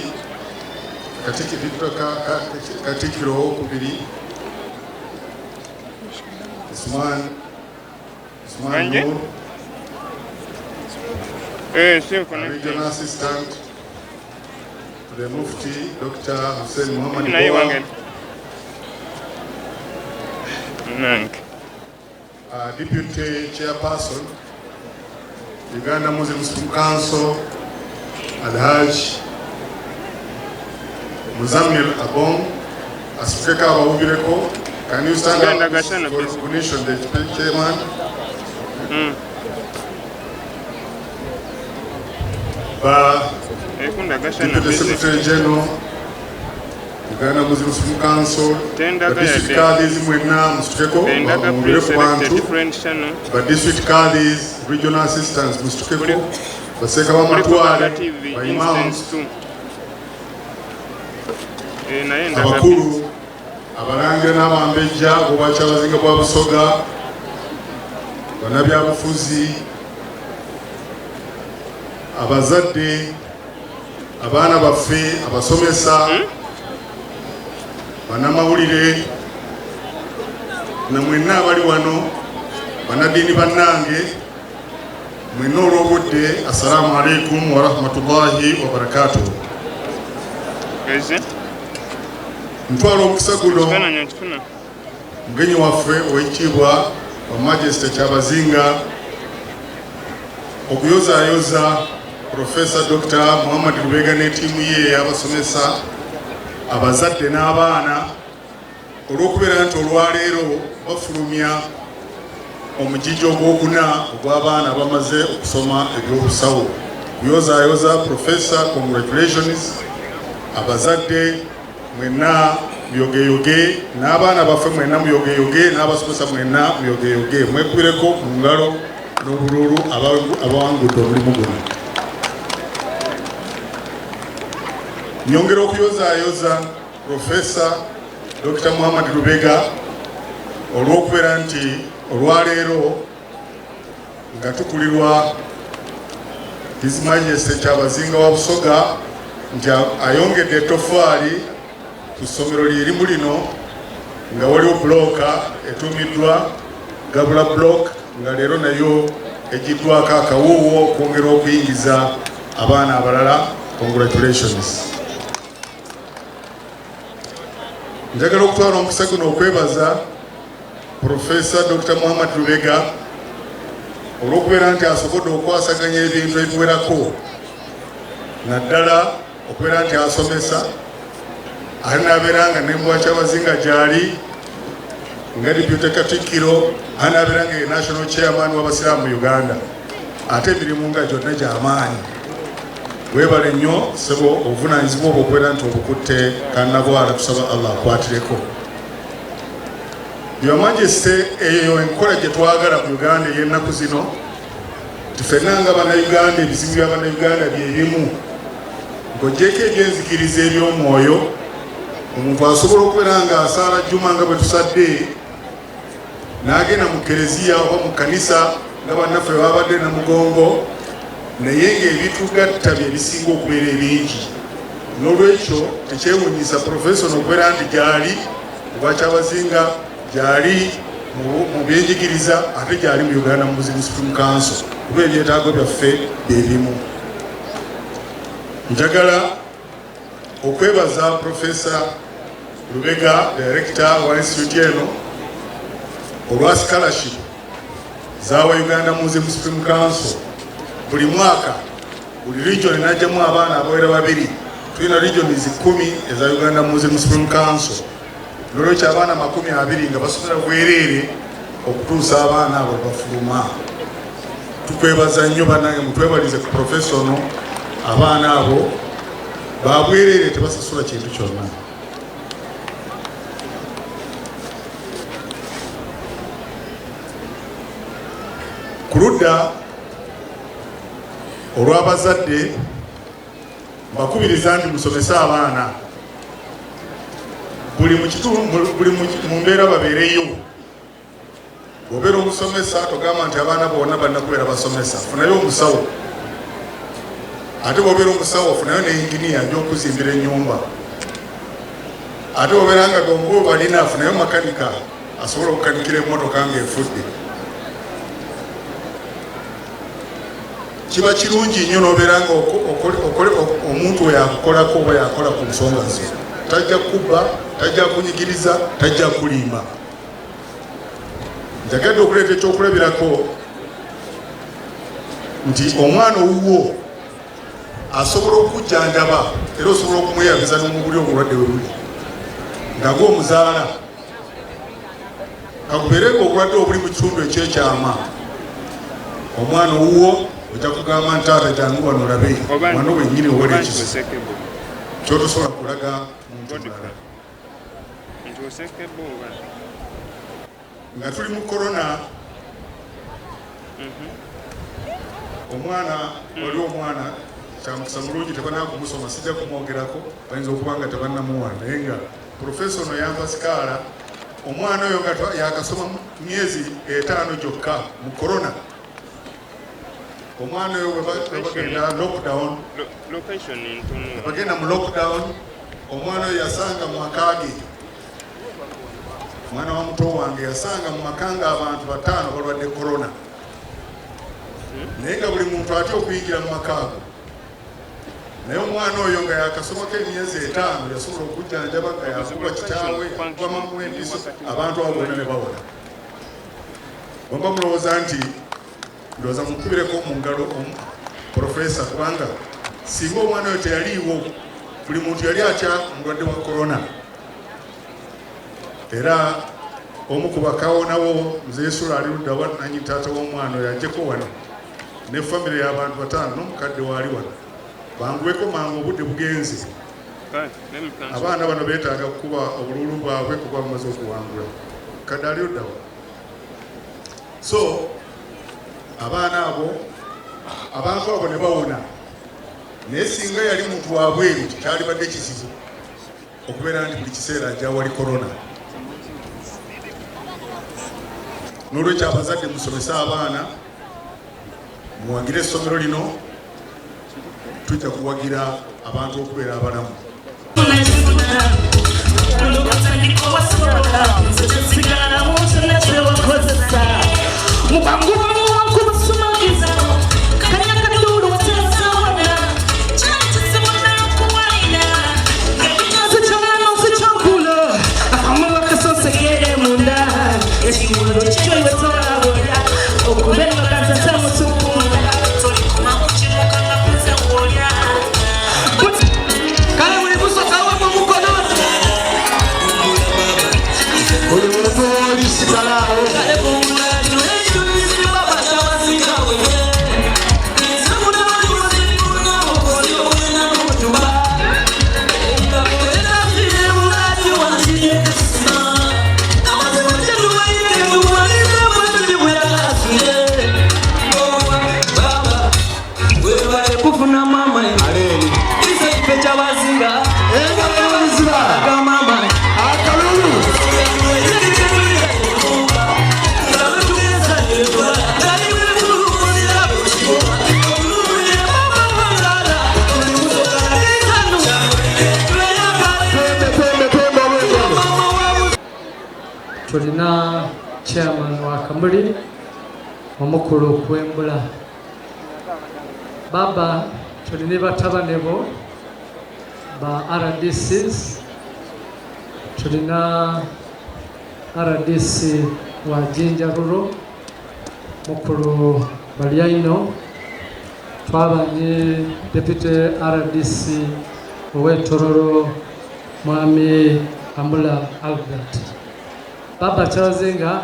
Katikiro wokubiri, Usman Noor, Regional Assistant to the Mufti, Dr. Hussein Muhammad Boa, Deputy Chairperson, Uganda Muslim Supreme Council, Alhaj Muzamil Abong, Asukeka Wawubireko. Can you stand up for recognition, the chairman? Deputy Secretary General, Uganda Muslim Council, the district caddies mwenna mustukeko mubire ku bantu, the district caddies, regional assistants mustukeko, baseka b'amatwale, imams, abakulu, abalangira n'abambejja bwa Kyabazinga bwa Busoga, bannabyabufuzi, abazadde, abaana baffe, abasomesa, bannamawulire, na mwenna abali wano, bannaddiini bannange, mwenna olw'obudde, assalamu alaikum wa rahmatullahi wa barakatuh. Ntwala omukisa guno mugenyi waffe ow'ekitiibwa wa Majesty Kyabazinga okuyozaayoza Professor Dr. Muhammad Lubega ne ttiimu ye ey'abasomesa, abazadde n'abaana, olw'okubeera nti olwaleero bafulumya omugigi ogwokuna ogw'abaana abamaze okusoma ebyobusawo. Kuyozaayoza Professor, congratulations. Abazadde mwenna muyogeyoge, n'abaana baffe mwenna muyogeyoge, n'abasomesa mwenna muyogeyoge, mwekubireko mu ngalo n'obululu abawangudde omulimu guno. Nyongera okuyozaayoza Professor Dr. Muhammad Lubega olw'okubeera nti olwaleero nga tukulirwa His Majesty Kyabazinga wa Busoga nti ayongedde ettofaali ku ssomero lyerimu lino, nga waliwo bulooka etuumiddwa Gabula block, nga leero nayo egiddwako akawuuwo okwongera okuyingiza abaana abalala. Congratulations. Njagala okutwala omukisa guno okwebaza Professor Dr. Muhammad Lubega olw'okubeera nti asobodde okwasaganya ebintu ebiwerako, naddala okubeera nti asomesa, ali n'abeera nga n'embwa Kyabazinga gy'ali nga Deputy Katikkiro, ali n'abeera nga ye National Chairman w'Abasiraamu mu Uganda, ate emirimu nga gyonna gy'amaanyi. Weebale nnyo ssebo obuvunaanyizibwa obwo okubeera nti obukutte kannabwala, tusaba Allah akwatireko. Your Majesty, eyo enkola gye twagala mu Uganda ey'ennaku zino, tufenna nga bannayuganda, ebizibu bya bannayuganda bye bimu, ng'oggyeko ebyenzikiriza eby'omwoyo, omuntu asobola okubeera nga asaala jjuma nga bwe tusadde, n'agenda mu kereziya oba mu kkanisa nga bannaffe babadde na mugongo, naye ng'ebitugatta bye bisinga okubeera ebingi. N'olwekyo tekyewuunyisa Professor okubeera nti gyali obwa Kyabazinga, gyali mu byenjigiriza, ate gyali mu Uganda Muslim Council, kuba ebyetaago byaffe bye bimu. Njagala okwebaza Professor Lubega, Director wa Institute eno, olwa scholarship z'awa Uganda Muslim Council. Buli mwaka, buli region najjamu abaana abawera babiri. Tulina regions 10 eza Uganda Muslim Council. N'olwekyo abaana 20 nga basomera bwereere okutuusa abaana abo bafuluma. Tukwebaza nnyo bannange, mutwebalize ku Professor ono, abaana abo babwereere tebasasula kintu kyonna. Ku ludda olw'abazadde mbakubiriza nti musomese abaana, buli mu mbeera babeereyo. Bw'obeera omusomesa togamba nti abaana bonna bannakubeera basomesa, funayo omusawo. Ate bw'obeera omusawo funayo ne engineer gy'okuzimbira ennyumba. Ate bw'obeera nga gongo balina funayo makanika asobola okukanikira emmotoka ng'efudde. Kiba kirungi nnyo n'obeera nga omuntu we yakukolako oba yakola ku nsonga ze. Tajja kubba, tajja kunyigiriza, tajja kulimba. Njagadde okuleeta ekyokulabirako nti omwana owuwo asobola okujjanjaba era osobola okumweyabiza n'omubuli obulwadde we buli nga gw'omuzaala. Kakubeere nga obulwadde obuli mu kitundu ekyekyama, omwana owuwo ojja kugamba nti ate jangu wano olabe mwana wennyini owera ekizibu. kyotosobola kulaga muntu mulala nga tuli mu korona. Omwana wali omwana kyamukisa mulungi tebanakumusoma sijja kumwogerako bayinza okuba nga tebannamuwa naye nga profesa ono yampa sikaala omwana oyo nga yakasoma myezi 5 gyokka mu korona. Omwana oyo webagenda lockdown bagenda mu lockdown omwana oyo yasanga mu makaage omwana wa muto wange yasanga mu makanga abantu 5 balwadde korona naye nga buli muntu atya okuyingira mu makaago naye omwana oyo nga yakasomako emyezi 5 yasobola okujjanjaba nga yakuba kitaawe yakubamamu empiso abantu abo bonna ne bawona. Bwemba mulowooza nti ndowooza mukubireko mu ngalo profesa kubanga singa omwana oyo teyaliiwo buli muntu yali atya omulwadde wa korona. Era omu ku bakawonawo nze Yesula ali ludda wa nanyi taata w'omwana oyo ajjeko wano ne famire y'abantu 5 n'omukadde waali wano banguweko mangu obudde bugenze. Abaana bano beetaaga kukuba obululu bwabwe kuba bamaze okuwangula kadde ali ludda wa. So abaana abo abantu abo ne bawona naye singa yali muntu wabweru kyalibadde kizibu okubeera nti buli kiseera ajja wali korona. N'olwekyo abazadde musomesa abaana muwagire essomero lino tujja kuwagira abantu okubeera abalamu. Tulina chairman wa Kamuli omukulu okwembula baba tulina batabane bo ba RDCs tulina RDC wa Jinjaruro mukulu Balyaino twabanye deputy RDC owetororo mwami Ambula Albert. Baba Kyabazinga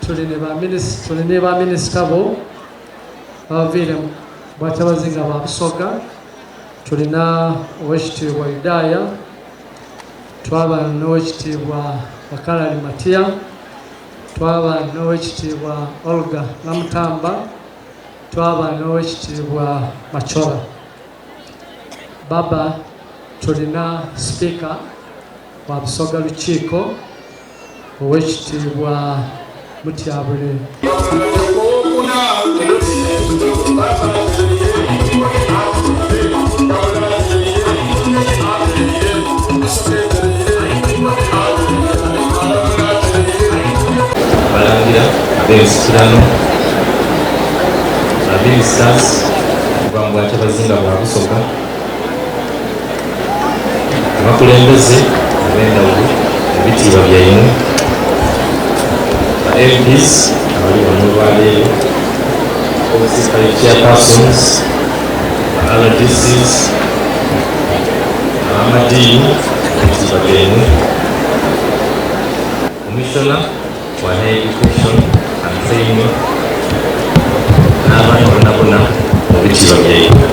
tulina ba minisita bo baviire bwa Kyabazinga ba Busoga tulina owekitiibwa Idaya twaba n'owekitiibwa Bakalali Matiya twaba n'owekitiibwa Olga Namutamba twaba n'owekitiibwa Machola. Baba tulina speaker wa Busoga lukiiko owekitiibwa Mutyabule. Balangira ab'emisitulano ab'emisitasi okuva mu bwa Kyabazinga bwa Busoga abakulembeze ab'endawulo ebitiibwa byayimu MPs abali wano olwaleero chairpersons RDCs abamadiini ebitiibwa byayimu commissioner wa education and training n'abaana bonna bonna mu bitiibwa byayimu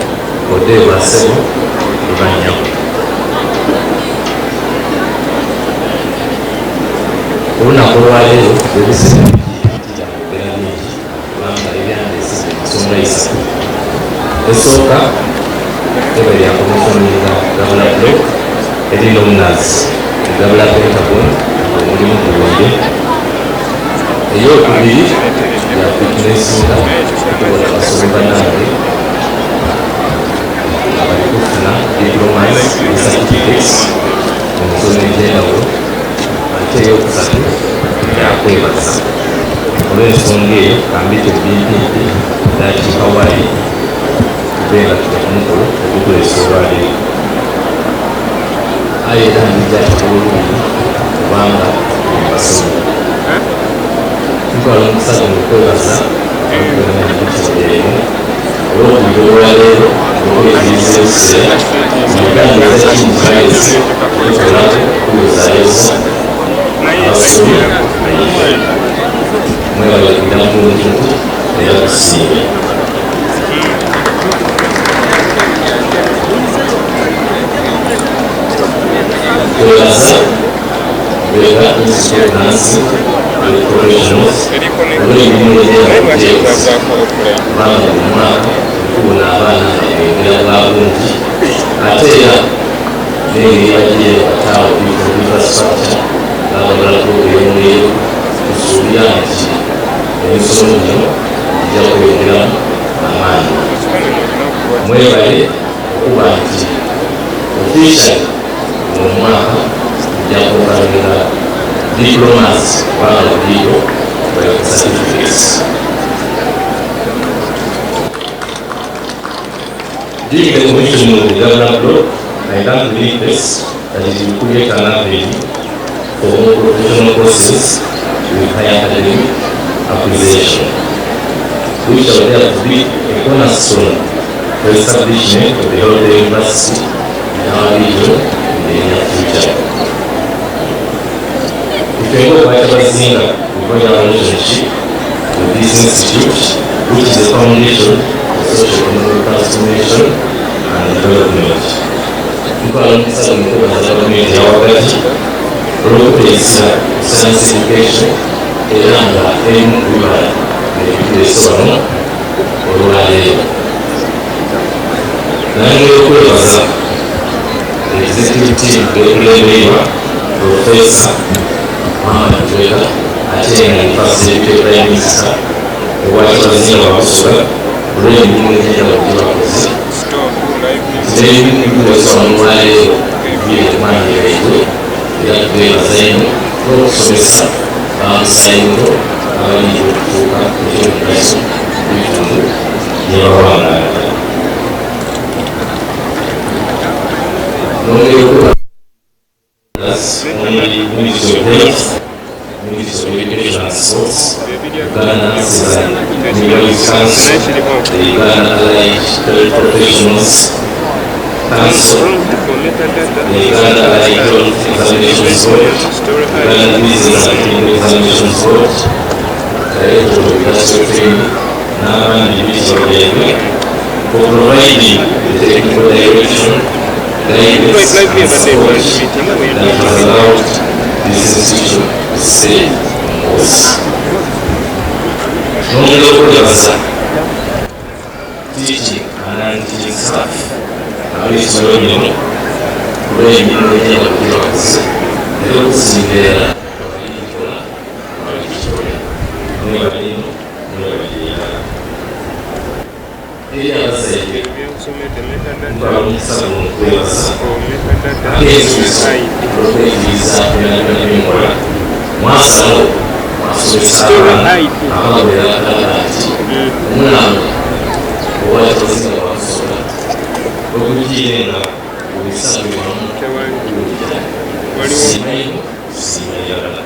Odde Basebo Lubanyamu. olunaku olwaleero ebisebirabingi kubanga ebyandeese ensonga isatu esooka eba lya komisyoninga Gabula block eri nomunazi Gabula Pentagon omulimu bulungi eyokubiri ya fitnessinga okukola abasomi bannange abali kufuna diplomas ne certificates mu misomo egy'enjawulo ate eyokusatu yakwebaza olw'ensonga eyo kambite ebimpimpi dakiika wali kubenga tuja ku mukolo ogutuleesa olwaleero aye era ndijja tukululungi kubanga basomi tukola omusaza mukwebaza okubeeramukikyemu olw'okubiri olwaleero okwekiriza ebiseera muganda ezakimukalezi tukola okuyozaayoza abasomi mwebalekira mulungi era kusiime twebaza Lubega Institute Nancy Professionals olw'emirimu egy'ebateezi kubanga buli mwaka tukubona abaana engera bwabungi ate era n'engeri bagiye bataawo infrastructure babalako ey'omuleero tusuubira nti emisomo gino gijja kweyongeramu amaanyi mwebale okuba nti officially mu mwaka tujja kwokalira diplomas kubanga buliyo certificates. During the commissioning of the Gabula block, I learned to read this that it will create an avenue for more professional courses with higher academic appreciation, which are there to be a cornerstone for establishment of the Health University in our region in the near future. If we go by Kyabazinga, we find our relationship with this institute, which is the foundation of socio-economic transformation and development. Tukola omusaza mukwebaza gavumenti eyawakati olw'okuteesa science education era nga erimu kubibala nebituleese wano olwaleero. Nayongera okwebaza executive team ekulemberwa Profesa Lubega ate nga ye first deputy prime minister owa Kyabazinga wa Busoga olw'emirimu egy'enjawulo gye bakoze. N'ebimu bituleese wano olwaleero bibye emwanyi yaibwe era tubeebaza nnyo n'okusomesa bamusayiro abalina okutuuka ekyomugaso mu bitundu bye bawangaala. Nongera okuba only Ministry of Health, Ministry of Education and Sports, Uganda Nurses and Midwives Council, the Uganda Allied Health Professionals Council, the Uganda Allied Health Examinations Board, Uganda Business and Clinical Examinations Board, Director of Industrial Training, n'abandi b'ibitaro byabwe for providing the technical direction, guidance and support that has allowed this institution to stay on course. Nongera okwebaza teaching and non-teaching staff ab'essomero lino olw'emirimu egy'enjawulo gye bakoze era okusinga era abalikola abakitole mwebalino mwebalira eri abazadde nkola omusaza omukwebaza akensuusa olw'okwekiriza ebiragiro by'enkola mwasalawo mwasomesa abaana abawera ddala nti omulanga owa Kyabazinga wa Busoga okugirenga obisabibwamu kulujja simaino simayala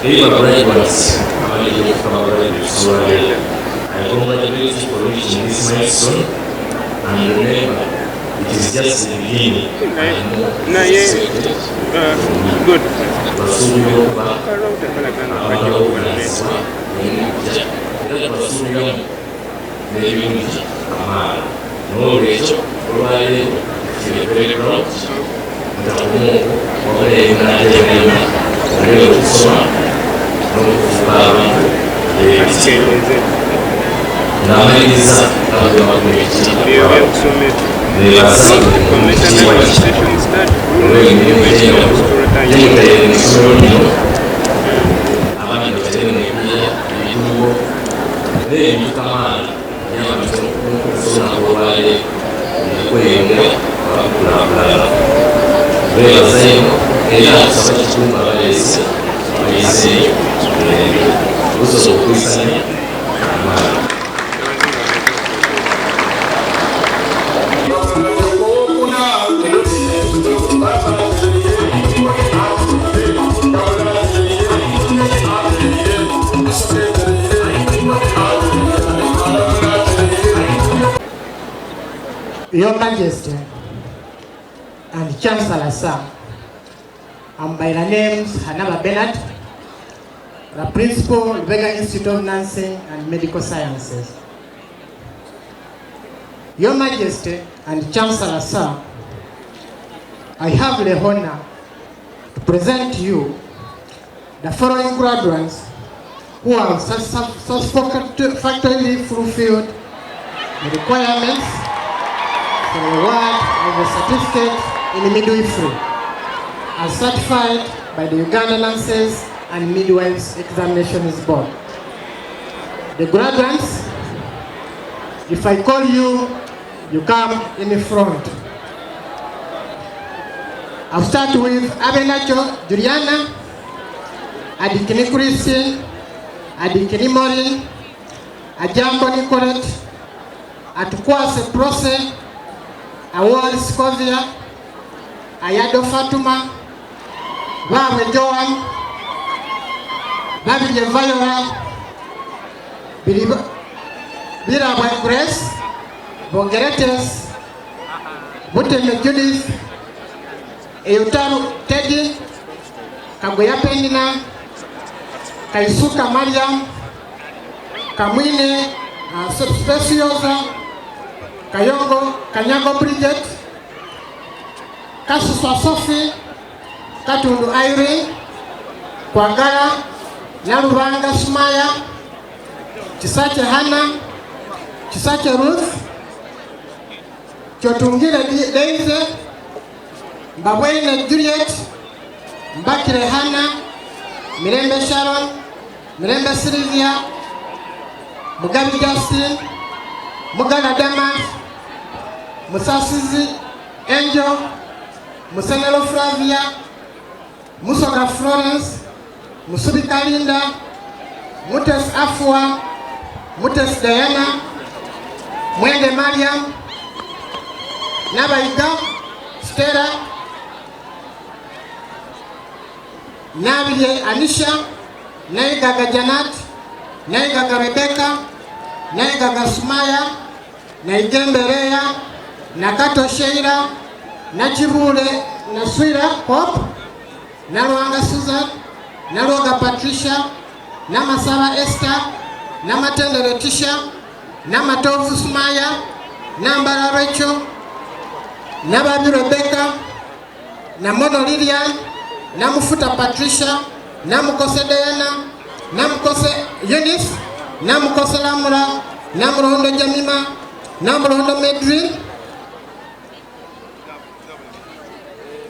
eri bagraduates abalina okufa bagraduates olwaleero. I congratulate you for reaching this milestone and remember it is just the beginning and more is expected from you. Tubasuubira okuba abanakuvunaanyizibwa n'emikujja era tubasuubiramu n'ebirungi amaala. N'olwekyo olwaleero feel very proud ntakumungu wabula ebinaatera byonna rero kusoma no kuvuga abantu n'amayiriza abagabo bakurikiye bebaza urwego rw'imikino ry'umutere mu isoro rino abandi batere mu ibihugu rero imitamana y'abantu n'ukusoma ngo bari kwenge bakurangara bebazayo era tusaba kitumba balese bayise uzo kwisanya Your Majesty and Chancellor Sir, I'm by the names Hanaba Bernard, the Principal, Lubega Institute of Nursing and Medical Sciences. Your Majesty and Chancellor Sir, I have the honor to present to you the following graduates who have satisfactorily fulfilled the requirements for the award of a certificate in midwifery as certified by the Uganda Nurses and Midwives Examinations Board. The graduates, if I call you, you come in the front. I'll start with Abenacho Juliana, Adikini Christine, Adikini Morin, Ajambo Nicolette, Atukwase Prose, Awal Scovia, Ayado Fatuma, Babe Joan, Babije Viola, Birawa Grace, Bongeretes, Buteme Judith, Eutaru Teddy, Kagoya Penina, Kaisuka Mariam, Kamwine, Speciosa, Kayongo, Kanyago Bridget, Kasuswa Sophie, Katundu Irene, Kwagara, Nalubanga Sumaya, Chisache Hannah, Chisache Ruth, Chotungile Daisy, Mbawene Juliet, Mbakire Hannah, Mirembe Sharon, Mirembe Sylvia, Mugabi Justin, Mugana Damas, Musasizi Angel, Musenelo Flavia, Busoga Florence, Musubi Kalinda, Mutes Afua, Mutes Diana, Mwende Mariam, Nabaiga, Stella, Nabile Anisha, Naigaga Janat, Naigaga Rebecca, Naigaga Sumaya, Naigembe Rea, Nakato Sheila, Nachibule Naswira Pop, Naruanga Susan, Naruanga Patricia, Namasara Esther, Namatende Letitia, Namatovu Sumaya, Nambara Rachel, Nababi Rebecca, Namono Lilian, Namufuta Patricia, Namukose Diana, Namukose Eunice, Namukose Lamura, Namurondo Jamima, Namurondo Medrin,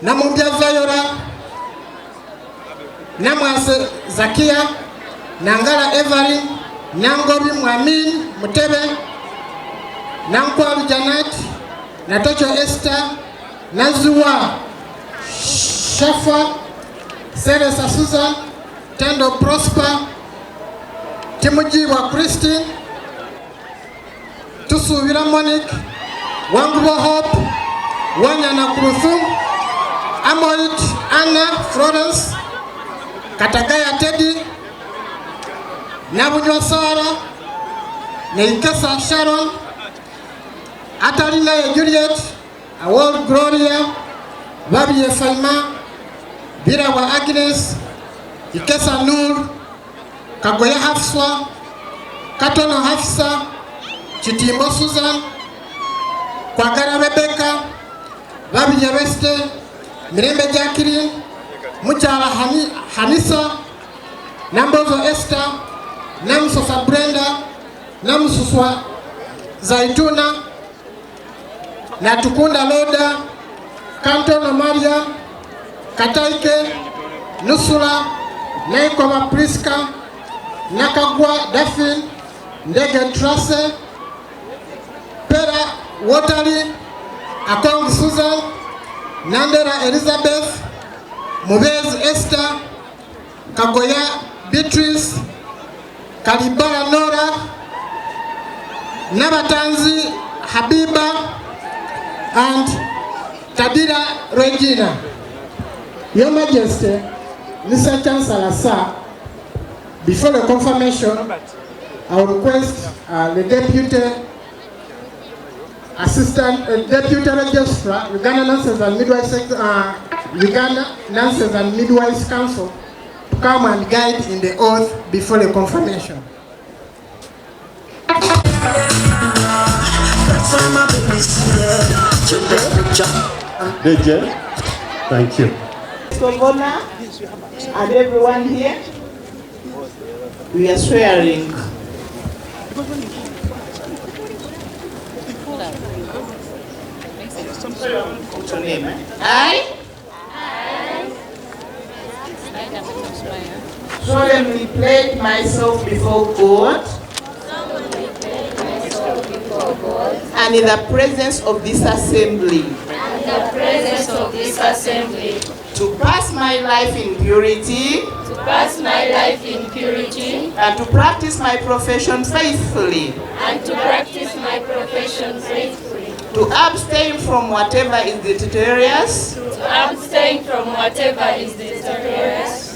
Namumbia Vayora, Namwase Zakia, Nangala Evelyn, Nangobi Mwamin Mutebe, Nankwalu Janet, Natocho Esther, Nazuwa Shafa, Seresa Susan, Tendo Prosper, Timujiwa Christine, Tusu Vira Monique, Wangubo Hope, Wanyana Kuruthum, Amoit Anna Florence, Katagaya Teddy, Nabunywa Sara, Neikesa Sharon, Atalina Juliet, Award Gloria, Babi Faima, Birawa Agnes, Ikesa Nur, Kagoya Hafswa, Katono Hafsa, Chitimbo Susan, Kwagara Rebecca, Babi Yereste, Mirembe Jacqueline, Muchala Hanisa, Nambozo Esther, Namsosa Brenda, Namsuswa Zaituna, Natukunda Loda, Kantona Maria, Kataike, Nusula, Naikoma Priska, Nakagwa Daphne, Ndege Trase, Pera Watali, Akong Susan, Nandera Elizabeth, Mubez Esther, Kagoya Beatrice, Kalibara Nora, Nabatanzi Habiba, and Tabira Regina. Your Majesty, Mr. Chancellor, sir, before the confirmation, I will request the Deputy Assistant, Deputy Registrar, Uganda Nurses and Midwives, Uganda Nurses and Midwives Council, to come and guide in the oath before the confirmation. DJ, thank you. Governor and everyone here, we are swearing. What's your name? I solemnly pledge myself before God and in the presence of this assembly to pass my life in purity and to practice my profession faithfully to abstain from whatever is deleterious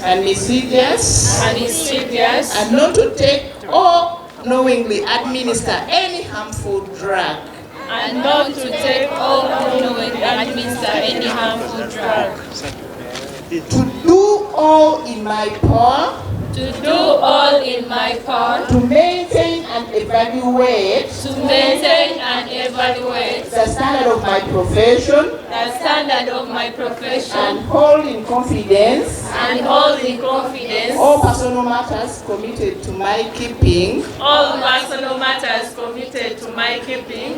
and mischievous and not to take or knowingly administer any harmful drug. To do all in my power to maintain and evaluate the standard of my profession and hold in confidence all personal matters committed to my keeping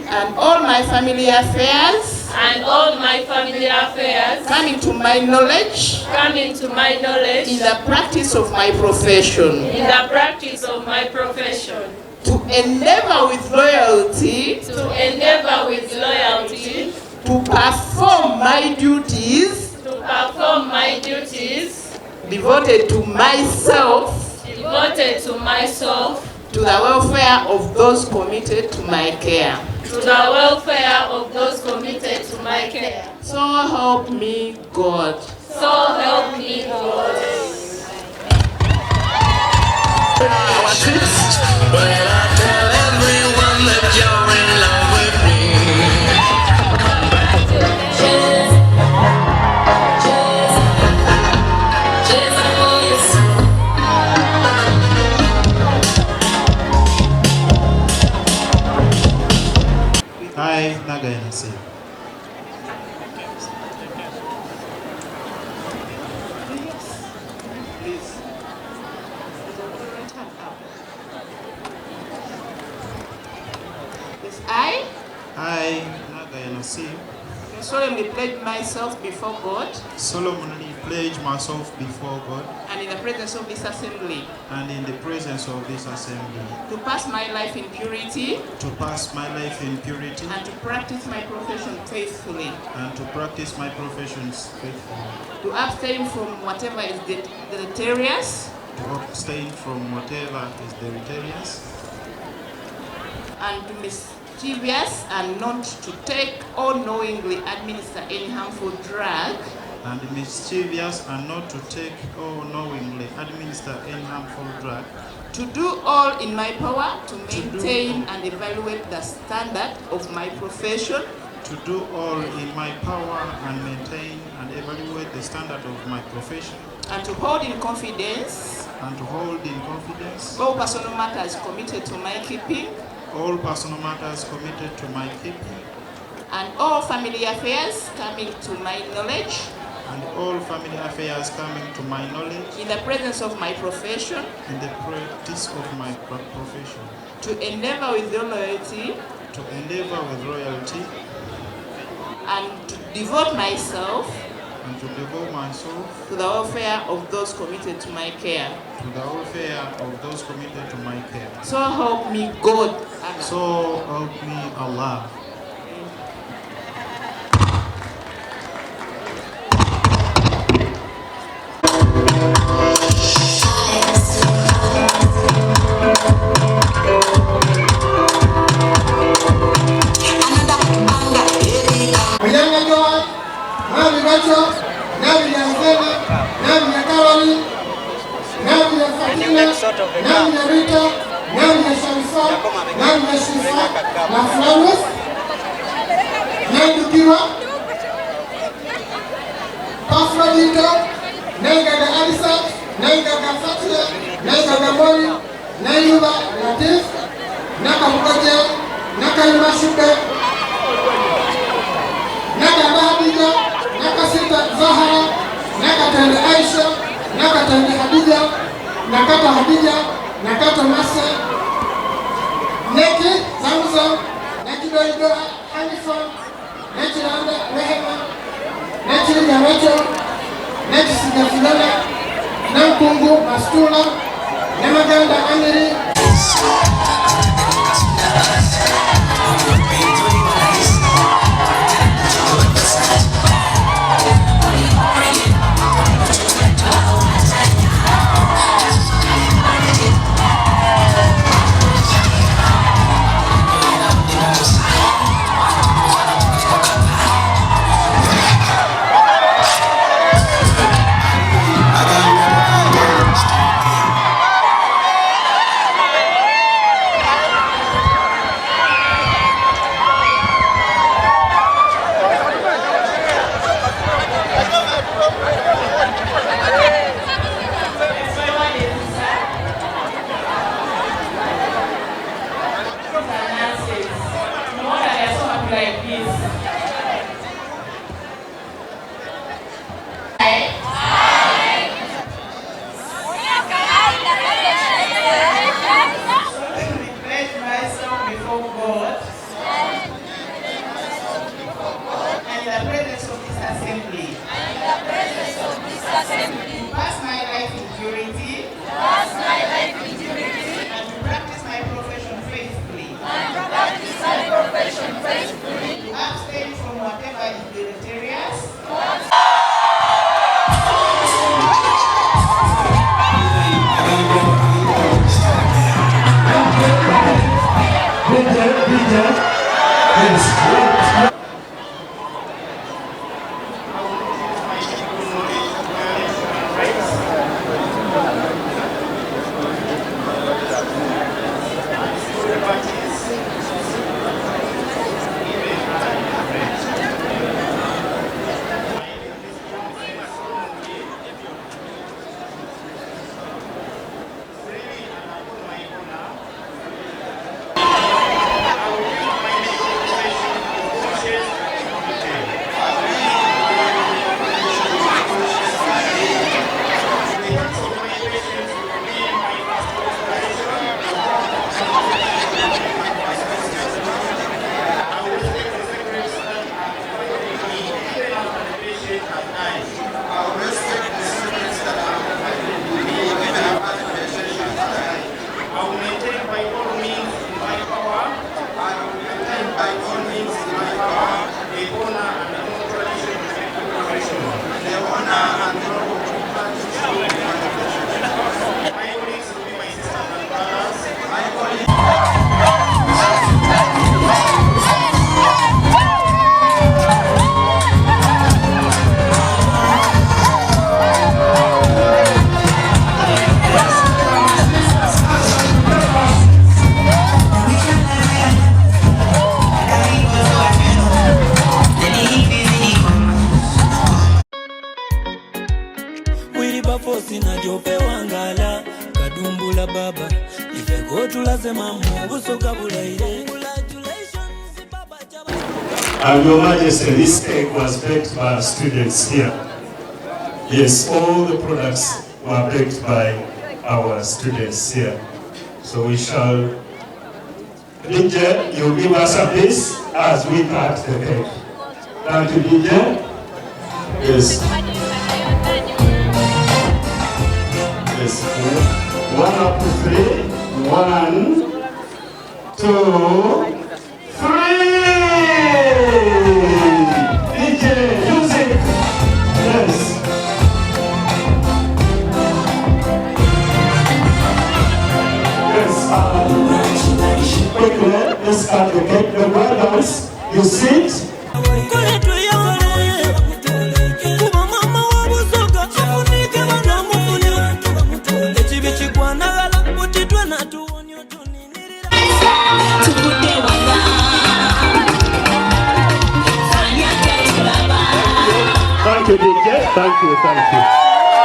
and all my family affairs coming to my knowledge in the practice of my profession. To endeavor with loyalty to perform my duties devoted to myself to the welfare of those committed to my care. So help me God. But I tell everyone that you're in love with me. Hi, Nagayanasi. I, Nagayanasi, solemnly pledge myself before God solemnly pledge myself before God and in the presence of this assembly to pass my life in purity and to practice my profession faithfully to abstain from whatever is deleterious and to mischievous and not to take or knowingly administer any harmful drug to do all in my power to maintain and evaluate the standard of my profession and to hold in confidence all personal matters committed to my keeping and all family affairs coming to my knowledge and all family affairs coming to my knowledge, in the presence of my profession, in the practice of my profession, to endeavor with loyalty, and to devote myself to the welfare of those committed to my care. So help me God, Allah. So help me Allah. Wilberforce Nadiope wangala Kandumbula baba ifeko tulazema mu Busoga bulaire. Your Majesty, this cake was baked by students here. Yes, all the products were baked by our students here. So we shall, DJ, you give us a piece as we cut the cake. Thank you, DJ. Yes. Yes. 1 up to 3. 1, 2, 3. DJ, music. Yes. Quickly, let's cut the cake. The brothers, you sit. Thank you, DJ. Thank you.